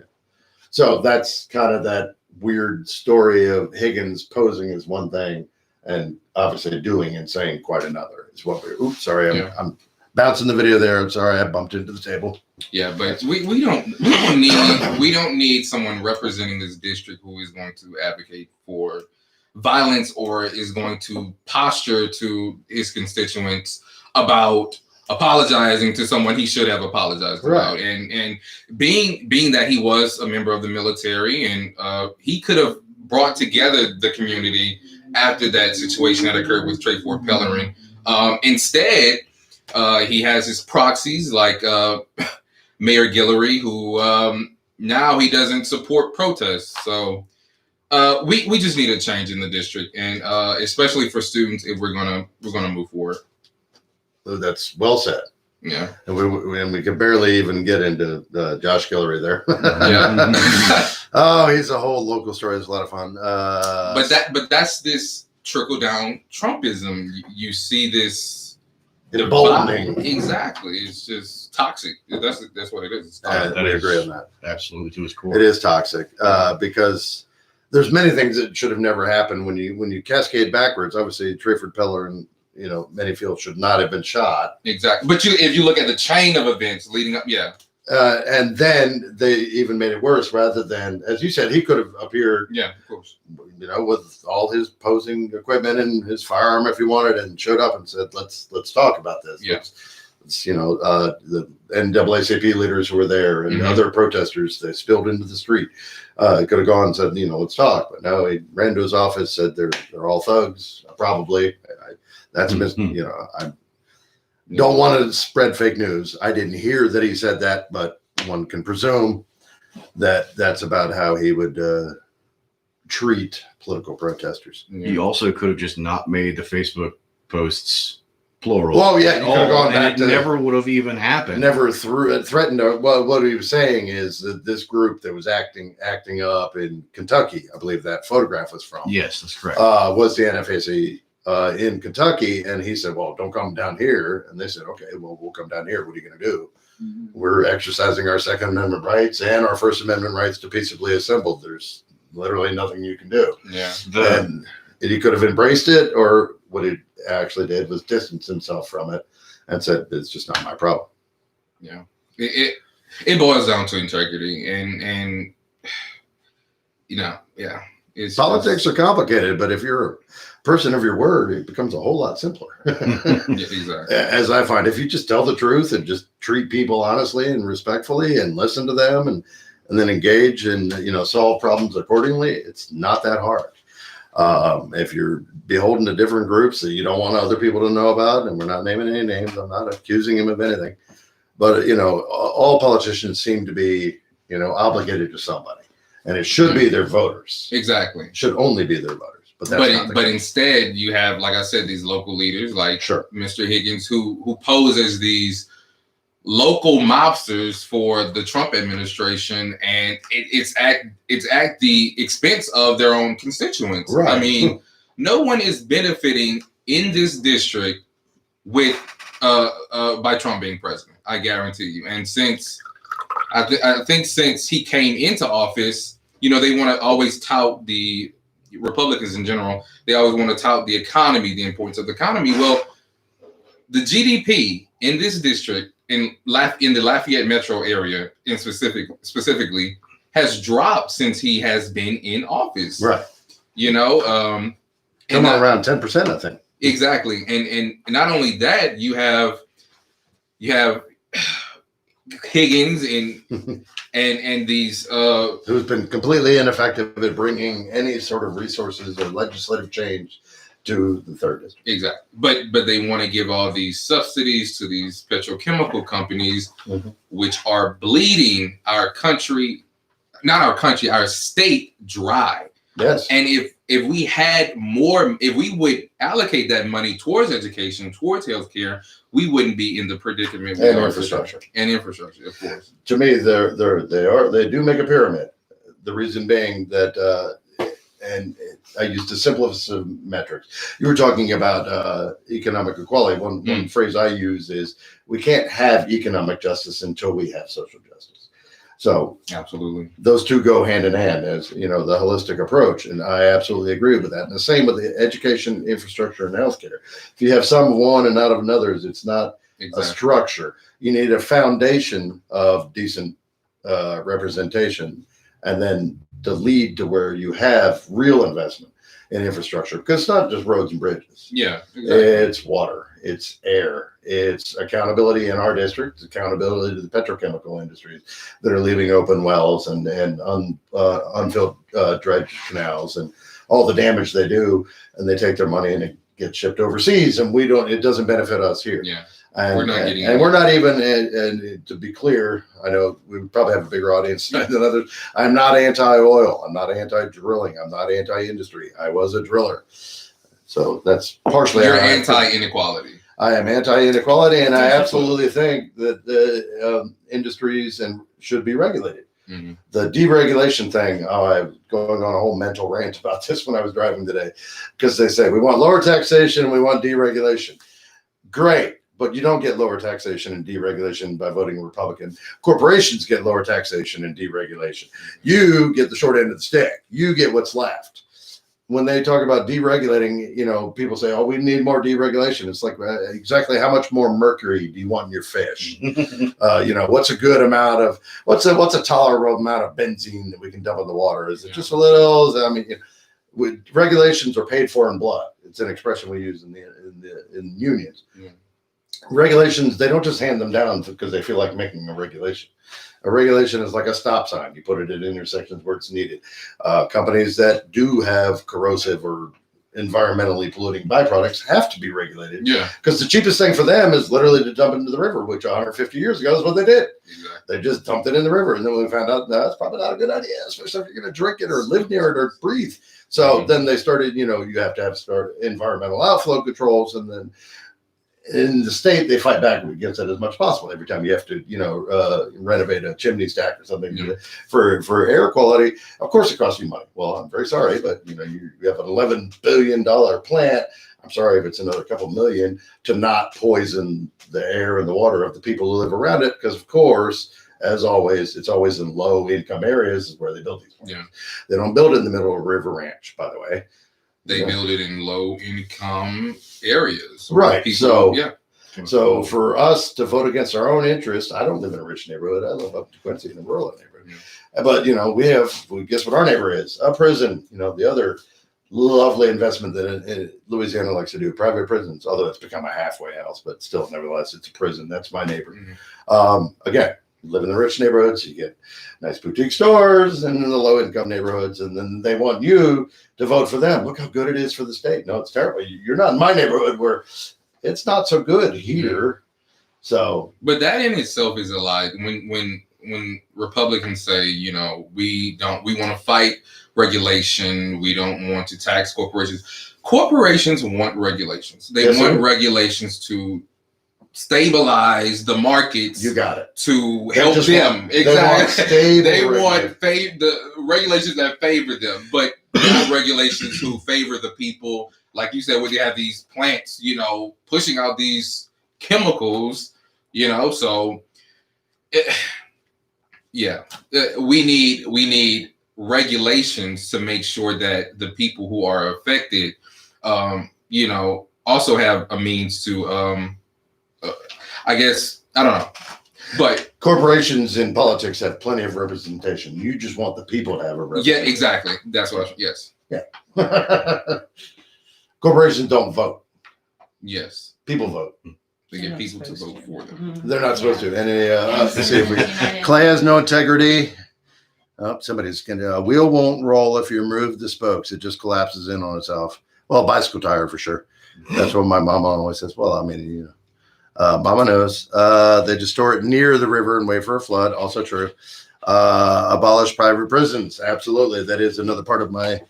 So that's kind of that weird story of Higgins posing as one thing and obviously doing and saying quite another. is what we're. Oops, sorry, Yeah. I'm bouncing the video there. I'm sorry, I bumped into the table. Yeah, but we don't need someone representing this district who is going to advocate for violence or is going to posture to his constituents about apologizing to someone he should have apologized about. And being that he was a member of the military and he could have brought together the community after that situation that occurred with Trayford Pellerin. Instead, he has his proxies like Mayor Guillory, who now he doesn't support protests. So we just need a change in the district, and especially for students, if we're gonna move forward. That's well said. Yeah, And we can barely even get into Josh Guillory there. yeah. Oh, he's a whole local story. It's a lot of fun. But that's this trickle down Trumpism. You see this emboldening. Exactly. It's just toxic. That's what it is. It's toxic. We agree on that. Absolutely to his core. It is toxic because there's many things that should have never happened when you cascade backwards. Obviously, Trayford Pellerin, many feel should not have been shot. Exactly. But if you look at the chain of events leading up, yeah. And then they even made it worse rather than, as you said, he could have appeared, Yeah, of course. with all his posing equipment and his firearm if he wanted and showed up and said, let's talk about this. Yeah. Let's, the NAACP leaders who were there and Mhm. other protesters, they spilled into the street. He could have gone and said, let's talk. But no, he ran to his office, said they're all thugs, probably. That's a I don't want to spread fake news. I didn't hear that he said that, but one can presume that that's about how he would treat political protesters. He also could have just not made the Facebook posts plural. Well, yeah, you could have gone and back it to never would have even happened. never threatened. Well, what he was saying is that this group that was acting up in Kentucky, I believe that photograph was from. Yes, that's correct. Was the NFAC in Kentucky, and he said, "Well, don't come down here." And they said, "Okay, well, we'll come down here. What are you going to do?" We're exercising our Second Amendment rights and our First Amendment rights to peaceably assemble. There's literally nothing you can do. Yeah. And he could have embraced it, or what he actually did was distance himself from it and said, "It's just not my problem." Yeah. It boils down to integrity and yeah. Politics are complicated, but if you're a person of your word, it becomes a whole lot simpler. Yeah, exactly. As I find, if you just tell the truth and just treat people honestly and respectfully and listen to them and then engage and solve problems accordingly, it's not that hard. If you're beholden to different groups that you don't want other people to know about, and we're not naming any names, I'm not accusing him of anything, but all politicians seem to be obligated to somebody, and it should be their voters. Exactly. It should only be their voters, but that's not the But case. instead you have, like I said, these local leaders like Sure. Mr. Higgins who pose as these local mobsters for the Trump administration, and it's at the expense of their own constituents. Right. I mean, no one is benefiting in this district with by Trump being president. I guarantee you. And since I think since he came into office, they want to always tout the Republicans in general. They always want to tout the economy, the importance of the economy. Well, the GDP in this district, in the Lafayette metro area, in specifically, has dropped since he has been in office. Right. And Around 10%, I think. exactly, and not only that, you have Higgins and these Who's been completely ineffective at bringing any sort of resources or legislative change to the third district. exactly, but they want to give all these subsidies to these petrochemical companies, which are bleeding our state dry. Yes. And if we had more, if we would allocate that money towards education, towards healthcare, we wouldn't be in the predicament we And are infrastructure. today. And infrastructure, of course. To me, they do make a pyramid. The reason being that, and I used to simplify some metrics. You were talking about economic equality. One phrase I use is we can't have economic justice until we have social justice. So Absolutely. those two go hand in hand, as the holistic approach. And I absolutely agree with that. And the same with the education, infrastructure, and healthcare. If you have some of one and not of another's, it's not a Exactly. structure. You need a foundation of decent representation, and then to lead to where you have real investment in infrastructure, because it's not just roads and bridges. Yeah. Exactly. It's water, it's air, it's accountability in our district, it's accountability to the petrochemical industries that are leaving open wells and unfilled dredge canals and all the damage they do, and they take their money and it gets shipped overseas, and it doesn't benefit us here. Yeah. And We're not getting and we're not even, and to be clear, I know we probably have a bigger audience than others. I'm not anti-oil. I'm not anti-drilling. I'm not anti-industry. I was a driller. So that's partially. You're anti-inequality. I am anti-inequality, and I absolutely think that the industries should be regulated. Mm-hmm. The deregulation thing, I'm going on a whole mental rant about this when I was driving today, because they say we want lower taxation and we want deregulation. Great. But you don't get lower taxation and deregulation by voting Republican. Corporations get lower taxation and deregulation. You get the short end of the stick. You get what's left. When they talk about deregulating, people say, "Oh, we need more deregulation." It's like, exactly how much more mercury do you want in your fish? What's a good amount of what's a tolerable amount of benzene that we can dump in the water? Is it just a little? I mean, regulations are paid for in blood. It's an expression we use in unions. Yeah. Regulations, they don't just hand them down because they feel like making a regulation. A regulation is like a stop sign. You put it at intersections where it's needed. Companies that do have corrosive or environmentally polluting byproducts have to be regulated. Yeah. Because the cheapest thing for them is literally to dump it into the river, which 150 years ago is what they did. Exactly. They just dumped it in the river. And then we found out that's probably not a good idea, especially if you're going to drink it or live near it or breathe. So then they started, you have to start environmental outflow controls, and then in the state, they fight back against it as much as possible. Every time you have to, renovate a chimney stack or something for air quality, of course it costs you money. Well, I'm very sorry, but you have an $11 billion plant. I'm sorry if it's another couple million to not poison the air and the water of the people who live around it, because of course, as always, it's always in low income areas is where they build these plants. Yeah. They don't build it in the middle of a river ranch, by the way. They build it in low income areas. Right. People, So for us to vote against our own interest, I don't live in a rich neighborhood. I live up to Quincy in a rural neighborhood. Yeah. But, guess what our neighbor is? A prison, the other lovely investment that Louisiana likes to do, private prisons, although it's become a halfway house, but still, nevertheless, it's a prison. That's my neighbor. Mm-hmm. Again, live in the rich neighborhoods, you get nice boutique stores, and in the low income neighborhoods, and then they want you to vote for them. Look how good it is for the state. No, it's terrible. You're not in my neighborhood where it's not so good here. So, but that in itself is a lie. When Republicans say, we want to fight regulation, we don't want to tax corporations. Corporations want regulations. They want regulations to stabilize the markets. You got it. To help them. Exactly. They want the regulations that favor them, but not regulations who favor the people. Like you said, where they have these plants, pushing out these chemicals, so we need regulations to make sure that the people who are affected, also have a means to, I guess, I don't know, but corporations in politics have plenty of representation. You just want the people to have a representation. Yeah, exactly. That's what. Yes. Yeah. Corporations don't vote. Yes. People vote. They get people to vote for them. They're not supposed to. Let's see if Clay has no integrity. Oh, somebody's gonna. Wheel won't roll if you remove the spokes. It just collapses in on itself. Well, bicycle tire for sure. That's what my mama always says. Well, I mean, mama knows. They just store it near the river and wait for a flood. Also true. Abolish private prisons. Absolutely. That is another part of my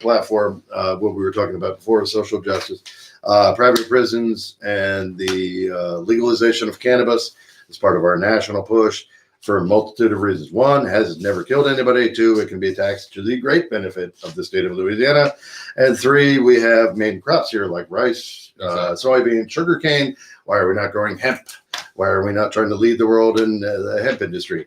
platform, what we were talking about before, social justice. Private prisons and the legalization of cannabis is part of our national push for a multitude of reasons. One, has never killed anybody. Two, it can be taxed to the great benefit of the state of Louisiana. And three, we have main crops here like rice, soybean, sugarcane. Why are we not growing hemp? Why are we not trying to lead the world in the hemp industry?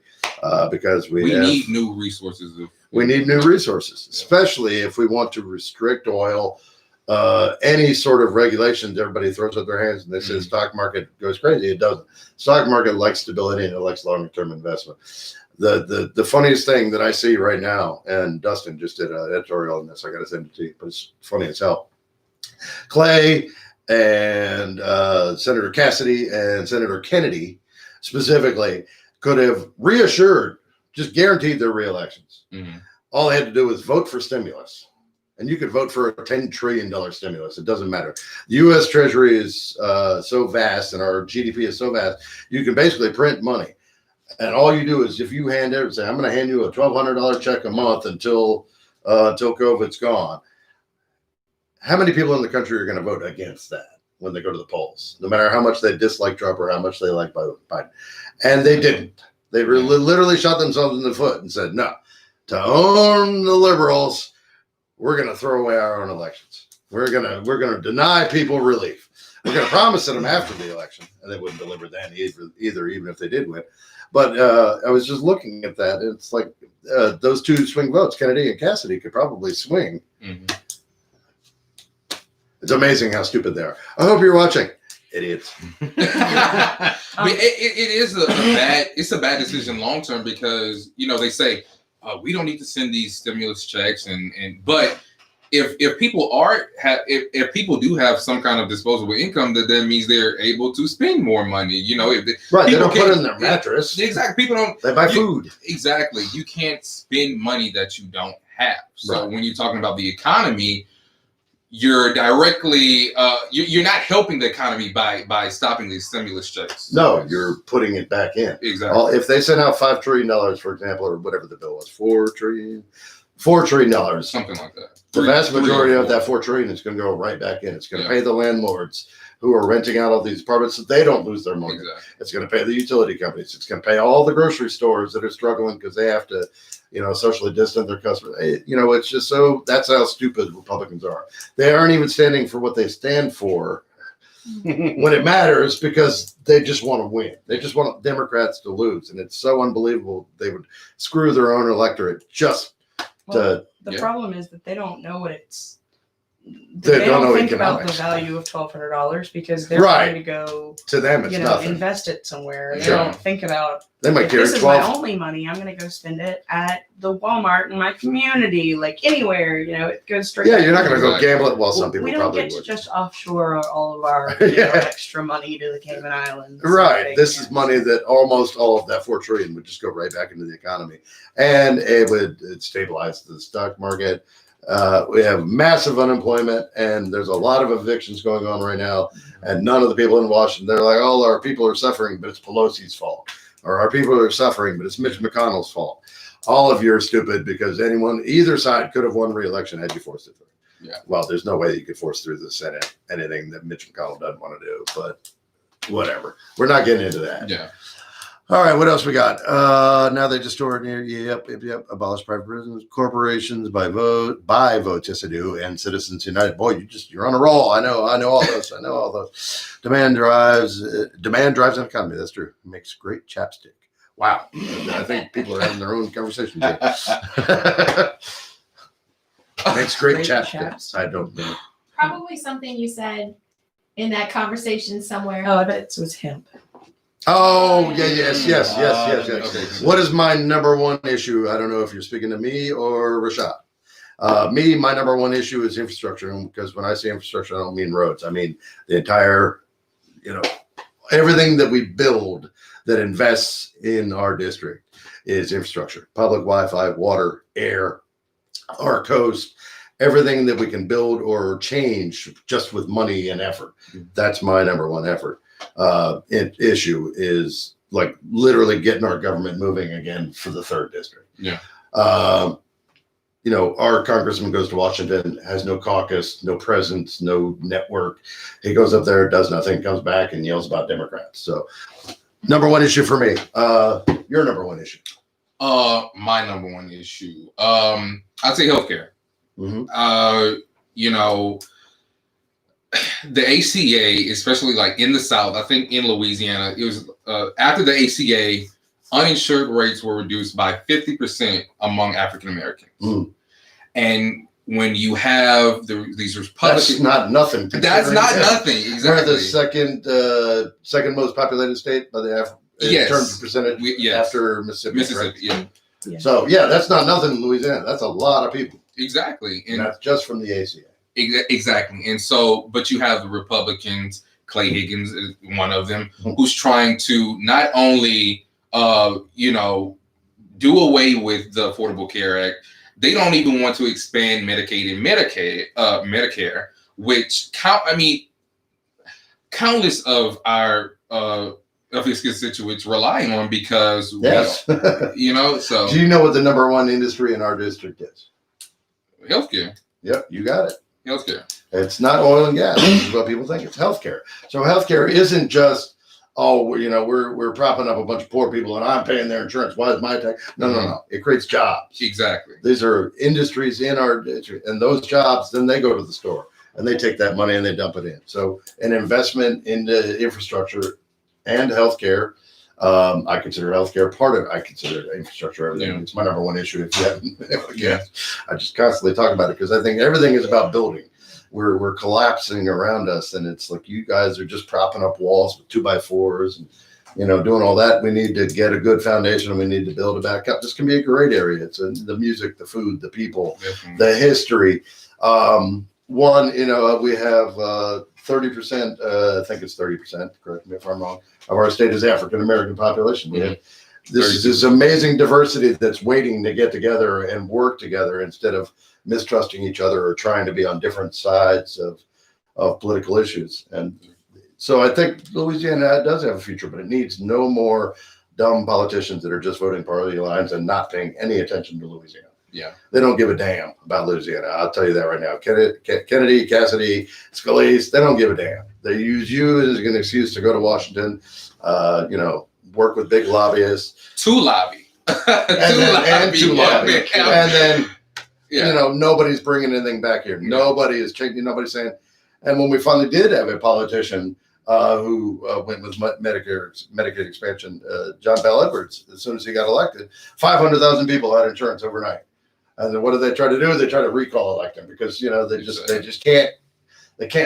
Because we need new resources. We need new resources, especially if we want to restrict oil. Any sort of regulations, everybody throws up their hands and they say the stock market goes crazy. It doesn't. Stock market likes stability and it likes long-term investment. The funniest thing that I see right now, and Dustin just did an editorial on this, I got to send it to you, but it's funny as hell. Clay and Senator Cassidy and Senator Kennedy specifically could have reassured, just guaranteed their reelections. Mm-hmm. All they had to do was vote for stimulus. And you could vote for a $10 trillion stimulus. It doesn't matter. The U.S. Treasury is so vast and our GDP is so vast, you can basically print money. And all you do is if you hand it, say, I'm going to hand you a $1,200 check a month until COVID's gone. How many people in the country are going to vote against that when they go to the polls, no matter how much they dislike Trump or how much they like Biden? And they didn't. They literally shot themselves in the foot and said, no, to own the liberals, we're going to throw away our own elections. We're going to deny people relief. We're going to promise them after the election, and they wouldn't deliver that either, even if they did win. But I was just looking at that. It's like those two swing votes, Kennedy and Cassidy, could probably swing. Mm-hmm. It's amazing how stupid they are. I hope you're watching, idiots. But it is a bad decision long term because they say we don't need to send these stimulus checks but if people if people do have some kind of disposable income, that means they're able to spend more money. If they don't put it in their mattress. Exactly, people don't. They buy food. Exactly, you can't spend money that you don't have. So when you're talking about the economy, you're directly you're not helping the economy by stopping these stimulus checks. No, you're putting it back in. Exactly. If they sent out $5 trillion, for example, or whatever the bill was, $4 trillion, something like that. The vast majority of that $4 trillion is going to go right back in. It's going to pay the landlords who are renting out all these apartments so they don't lose their money. Exactly. It's going to pay the utility companies. It's going to pay all the grocery stores that are struggling because they have to, socially distance their customers. It's just so that's how stupid Republicans are. They aren't even standing for what they stand for when it matters because they just want to win. They just want Democrats to lose. And it's so unbelievable. They would screw their own electorate just to. The problem is that they don't know what it's. They don't know think about the economics. value of $1,200 because they're Right. trying to go, To them, it's nothing. invest it somewhere. They Sure. don't think about, They might if carry this is my 12. only money, I'm going to go spend it at the Walmart in my community, like anywhere. It goes straight. Yeah, you're not going to go Exactly. gamble it. Well, some people we don't probably get to would. just offshore all of our Yeah. extra money to the Cayman Islands. Right. This is money that almost all of that $4 trillion would just go right back into the economy, and it stabilize the stock market. We have massive unemployment, and there's a lot of evictions going on right now. And none of the people in Washington, they're like, "Oh, our people are suffering, but it's Pelosi's fault," or "Our people are suffering, but it's Mitch McConnell's fault." All of you are stupid because either side could have won re-election had you forced it through. Yeah. Well, there's no way that you could force through the Senate anything that Mitch McConnell doesn't want to do, but whatever. We're not getting into that. Yeah. All right, what else we got? Now they just yep. Abolish private prisons, corporations by votes. Yes, I do. And Citizens United. Boy, you're on a roll. I know all those. Demand drives an economy. That's true. Makes great chapstick. Wow. I think people are having their own conversation too. Makes great chapstick. I don't know. Probably something you said in that conversation somewhere. Oh, I bet it was hemp. Oh, yeah, yes. Okay. What is my number one issue? I don't know if you're speaking to me or Rashad. My number one issue is infrastructure, because when I say infrastructure, I don't mean roads. I mean the entire, everything that we build that invests in our district is infrastructure. Public Wi-Fi, water, air, our coast, everything that we can build or change just with money and effort. That's my number one effort. Issue is like literally getting our government moving again for the 3rd district. Yeah. Our congressman goes to Washington, has no caucus, no presence, no network. He goes up there, does nothing, comes back and yells about Democrats. So number one issue for me. Your number one issue. My number one issue. I'd say healthcare. Mm-hmm. the ACA, especially like in the South, I think in Louisiana, it was after the ACA, uninsured rates were reduced by 50% among African Americans. Mm. And when you have these Republicans, That's not nothing. that's not considering nothing. We're the Exactly. second most populated state by the in Yes. terms of percentage Yes. after Mississippi. Mississippi. Right? Yeah. So yeah, that's not nothing in Louisiana. That's a lot of people, Exactly. and that's just from the ACA. Exactly. And so, but you have the Republicans, Clay Higgins is one of them, who's trying to not only, do away with the Affordable Care Act, they don't even want to expand Medicaid and Medicare, which countless of our of his constituents rely on because Yes. so Do you know what the number one industry in our district is? healthcare. Yep, you got it. Healthcare. It's not oil and gas. This is what people think. It's healthcare. So healthcare isn't just we're propping up a bunch of poor people and I'm paying their insurance. Why is my tax? No. It creates jobs. Exactly. These are industries in our district, and those jobs then they go to the store and they take that money and they dump it in. So an investment into infrastructure and healthcare. I consider healthcare part of it. I consider infrastructure everything. Yeah. It's my number one issue. If you haven't been able to guess, I just constantly talk about it because I think everything is about building. We're collapsing around us, and it's like you guys are just propping up walls with 2x4s and doing all that. We need to get a good foundation, and we need to build it back up. This can be a great area. It's the music, the food, the people, the history. We have 30%. I think it's 30%. Correct me if I'm wrong. Of our state is African American population. We have this amazing diversity that's waiting to get together and work together instead of mistrusting each other or trying to be on different sides of political issues. And so I think Louisiana does have a future, but it needs no more dumb politicians that are just voting party lines and not paying any attention to Louisiana. Yeah. They don't give a damn about Louisiana. I'll tell you that right now. Kennedy, Cassidy, Scalise, they don't give a damn. They use you as an excuse to go to Washington, work with big lobbyists. To lobby. To lobby. And then, nobody's bringing anything back here. Yeah. Nobody is changing. Nobody's saying. And when we finally did have a politician who went with Medicaid expansion, John Bell Edwards, as soon as he got elected, 500,000 people had insurance overnight. And then what do they try to do? They try to recall elect him because they just can't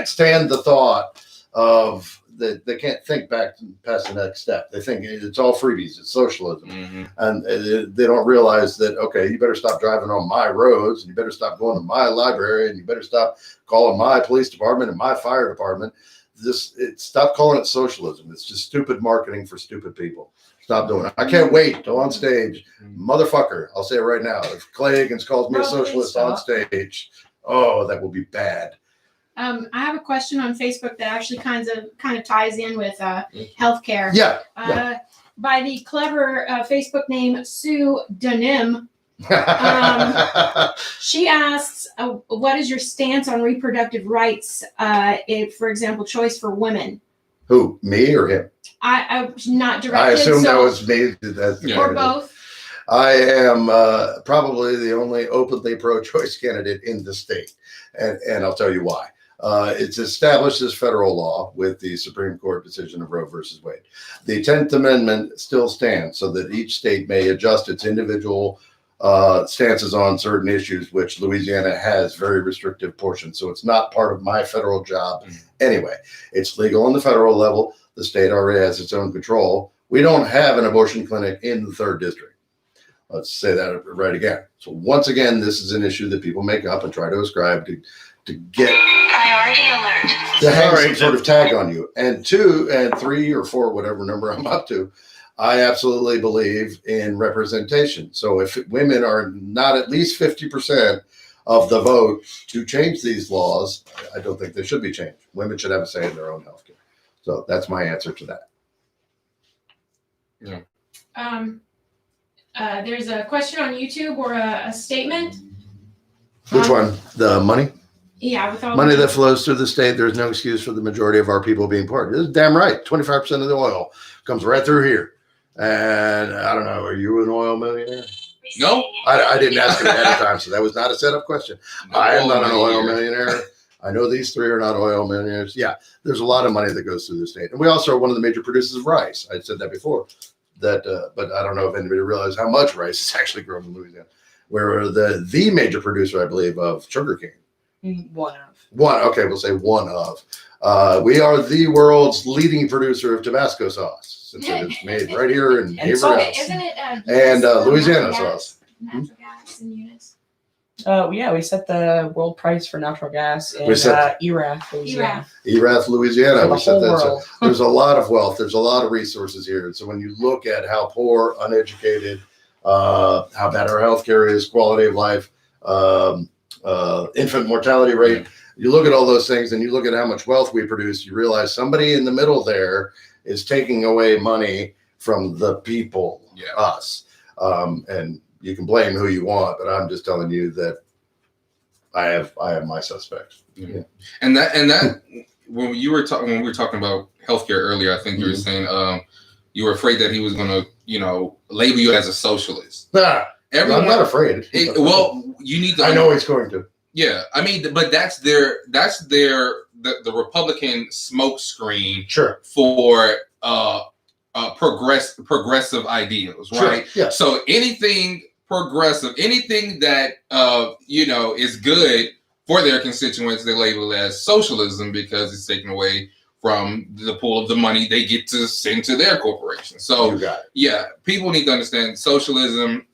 stand the thought of that. They can't think back past the next step. They think it's all freebies, it's socialism, and they don't realize that. Okay, you better stop driving on my roads, and you better stop going to my library, and you better stop calling my police department and my fire department. Stop calling it socialism. It's just stupid marketing for stupid people. Stop doing it. I can't wait till on stage, motherfucker. I'll say it right now. If Clay Higgins calls me a socialist on stage, that will be bad. I have a question on Facebook that actually kind of ties in with healthcare. Yeah. By the clever Facebook name Sue Denim. She asks, what is your stance on reproductive rights, if, for example, choice for women? Who, me or him? I not directed. I assume that was me. That's or both. I am probably the only openly pro-choice candidate in the state, and I'll tell you why. It's established as federal law with the Supreme Court decision of Roe versus Wade. The 10th Amendment still stands so that each state may adjust its individual stances on certain issues, which Louisiana has very restrictive portions. So it's not part of my federal job anyway. It's legal on the federal level. The state already has its own control. We don't have an abortion clinic in the 3rd district. Let's say that right again. So once again, this is an issue that people make up and try to ascribe to get priority alert. To hang some sort of tag on you. And 2 and 3 or 4, whatever number I'm up to, I absolutely believe in representation. So if women are not at least 50% of the vote to change these laws, I don't think they should be changed. Women should have a say in their own healthcare. So that's my answer to that. Yeah. There's a question on YouTube or a statement. Which one? The money? Yeah, with all money that flows through the state. There's no excuse for the majority of our people being poor. This is damn right. 25% of the oil comes right through here. And I don't know, are you an oil millionaire? No. I didn't ask it ahead of time, so that was not a setup question. I am not an oil millionaire. I know these three are not oil millionaires. Yeah, there's a lot of money that goes through the state. And we also are one of the major producers of rice. I said that before. But I don't know if anybody realized how much rice is actually grown in Louisiana. We're the major producer, I believe, of sugarcane. One of. Okay, we'll say one of. We are the world's leading producer of Tabasco sauce, since it is made right here in And Haverhill. salt. Isn't it? And Louisiana natural sauce. Natural gas in units. Yeah, we set the world price for natural gas in We set- Erath, Louisiana. Erath, Louisiana. For the We said whole that. So world. there's a lot of wealth. There's a lot of resources here. So when you look at how poor, uneducated, how bad our healthcare is, quality of life, infant mortality rate, you look at all those things and you look at how much wealth we produce, you realize somebody in the middle there is taking away money from the people, us. And you can blame who you want, but I'm just telling you that I have my suspects. Yeah. And that when we were talking about healthcare earlier, I think you were saying you were afraid that he was going to, label you as a socialist. I'm not afraid. You need to. I know he's going to. Yeah, I mean, but that's the Republican smokescreen Sure. for progressive ideals, right? Sure. Yeah. So anything progressive, anything that is good for their constituents, they label it as socialism because it's taken away from the pool of the money they get to send to their corporation. So You got it. yeah, people need to understand socialism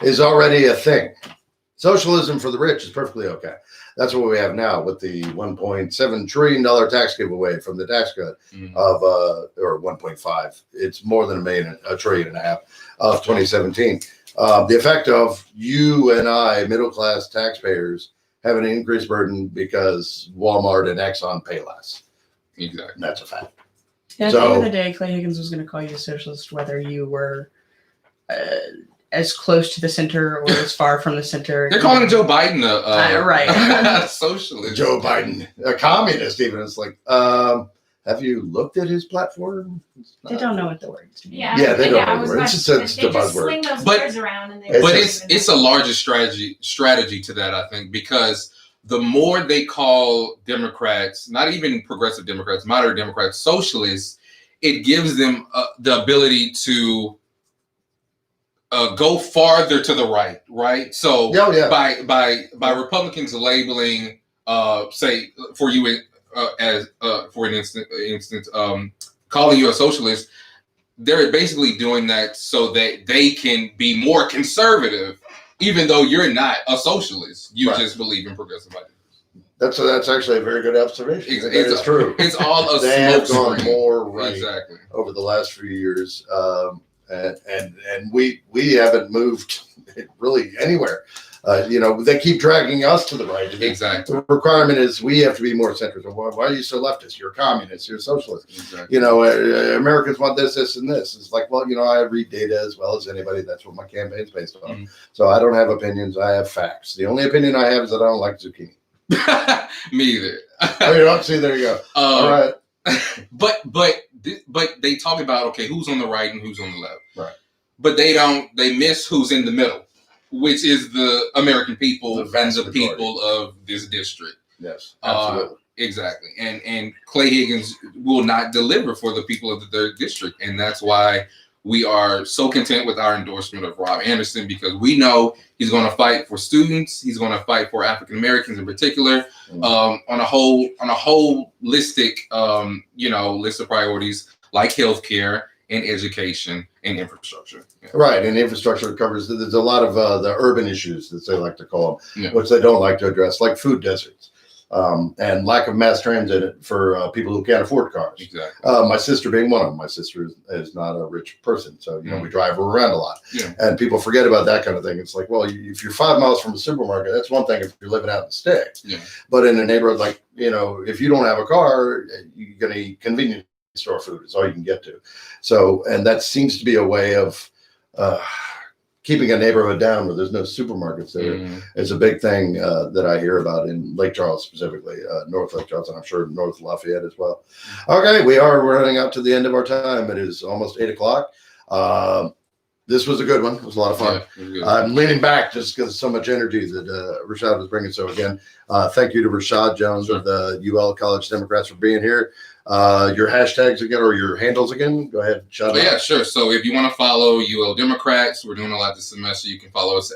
Is already a thing. Socialism for the rich is perfectly okay. That's what we have now with the $1.7 trillion tax giveaway from the tax cut of or 1.5. It's more than $1.5 trillion of 2017. The effect of you and I, middle class taxpayers, have an increased burden because Walmart and Exxon pay less. exactly. That's a fact. Yeah, at the end So- of the day, Clay Higgins was going to call you a socialist whether you were as close to the center or as far from the center. They're calling Joe Biden right. a socialist. Joe Biden, a communist, even. It's like, have you looked at his platform? It's They not- don't know what the words mean. Yeah, Yeah, they don't know I the was word. about It's to just say, a they just buzzword. sling those But- words around and they. It's But just- it's a larger strategy to that, I think, because the more they call Democrats, not even progressive Democrats, moderate Democrats, socialists, it gives them the ability to go farther to the right? So Yeah. by Republicans labeling, say for you as for an instance, calling you a socialist, they're basically doing that so that they can be more conservative, even though you're not a socialist. You Right. just believe in progressive ideas. That's actually a very good observation. It's true. It's all a They have smoke gone screen. more right Exactly. over the last few years, and we haven't moved really anywhere. They keep dragging us to the right. Exactly. The requirement is we have to be more centrist. Why are you so leftist? You're a communist. You're a socialist. Exactly. Americans want this, and this. It's like, well, I read data as well as anybody. That's what my campaign's based on. Mhm. So I don't have opinions. I have facts. The only opinion I have is that I don't like zucchini. Me either. Oh, you don't see? There you go. All right. But they talk about, okay, who's on the right and who's on the left. Right. But they miss who's in the middle, which is the American people The and vast the majority. people of this district. Yes. Absolutely. Exactly. And Clay Higgins will not deliver for the people of their district. And that's why we are so content with our endorsement of Rob Anderson, because we know he's going to fight for students. He's going to fight for African Americans in particular, on a holistic, list of priorities like healthcare and education and infrastructure. Yeah. Right, and infrastructure covers. There's a lot of the urban issues that they like to call them, Yeah. which they don't like to address, like food deserts, and lack of mass transit for people who can't afford cars. Exactly. My sister being one of them. My sister is not a rich person, so we Mm. drive her around a lot, Yeah. and people forget about that kind of thing. It's like, well, if you're 5 miles from a supermarket, that's one thing. If you're living out in the sticks, Yeah. but in a neighborhood like if you don't have a car, you're going to eat convenience store food. It's all you can get to. So, and that seems to be a way of keeping a neighborhood down where there's no supermarkets there. Mhm. It's a big thing that I hear about in Lake Charles, specifically North Lake Charles, and I'm sure North Lafayette as well. Okay, we're running up to the end of our time. It is almost 8 o'clock. This was a good one. It was a lot of fun. Yeah, it was good. I'm leaning back just because of so much energy that Rashad was bringing. So again, thank you to Rashad Jones of the UL College Democrats for being here. Your hashtags again, or your handles again. Go ahead, shout Oh, out. yeah, sure. So if you want to follow UL Democrats, we're doing a lot this semester. You can follow us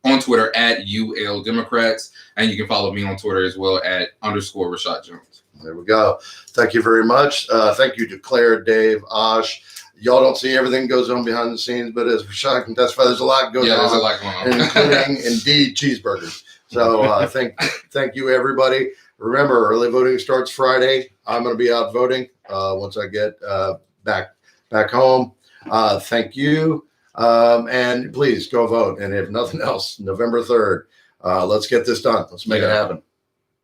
on Twitter at UL Democrats, and you can follow me on Twitter as well at _Rashad Jones. There we go. Thank you very much. Thank you to Claire, Dave, Osh. Y'all don't see everything that goes on behind the scenes, but as Rashad can testify, there's a lot going Yeah, there's a on, lot going on. including indeed cheeseburgers. So thank you everybody. Remember, early voting starts Friday. I'm going to be out voting once I get back home. Thank you, and please go vote. And if nothing else, November 3rd, let's get this done. Let's make it happen.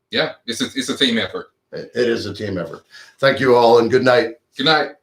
Yeah, it's a team effort. It is a team effort. Thank you all, and good night. Good night.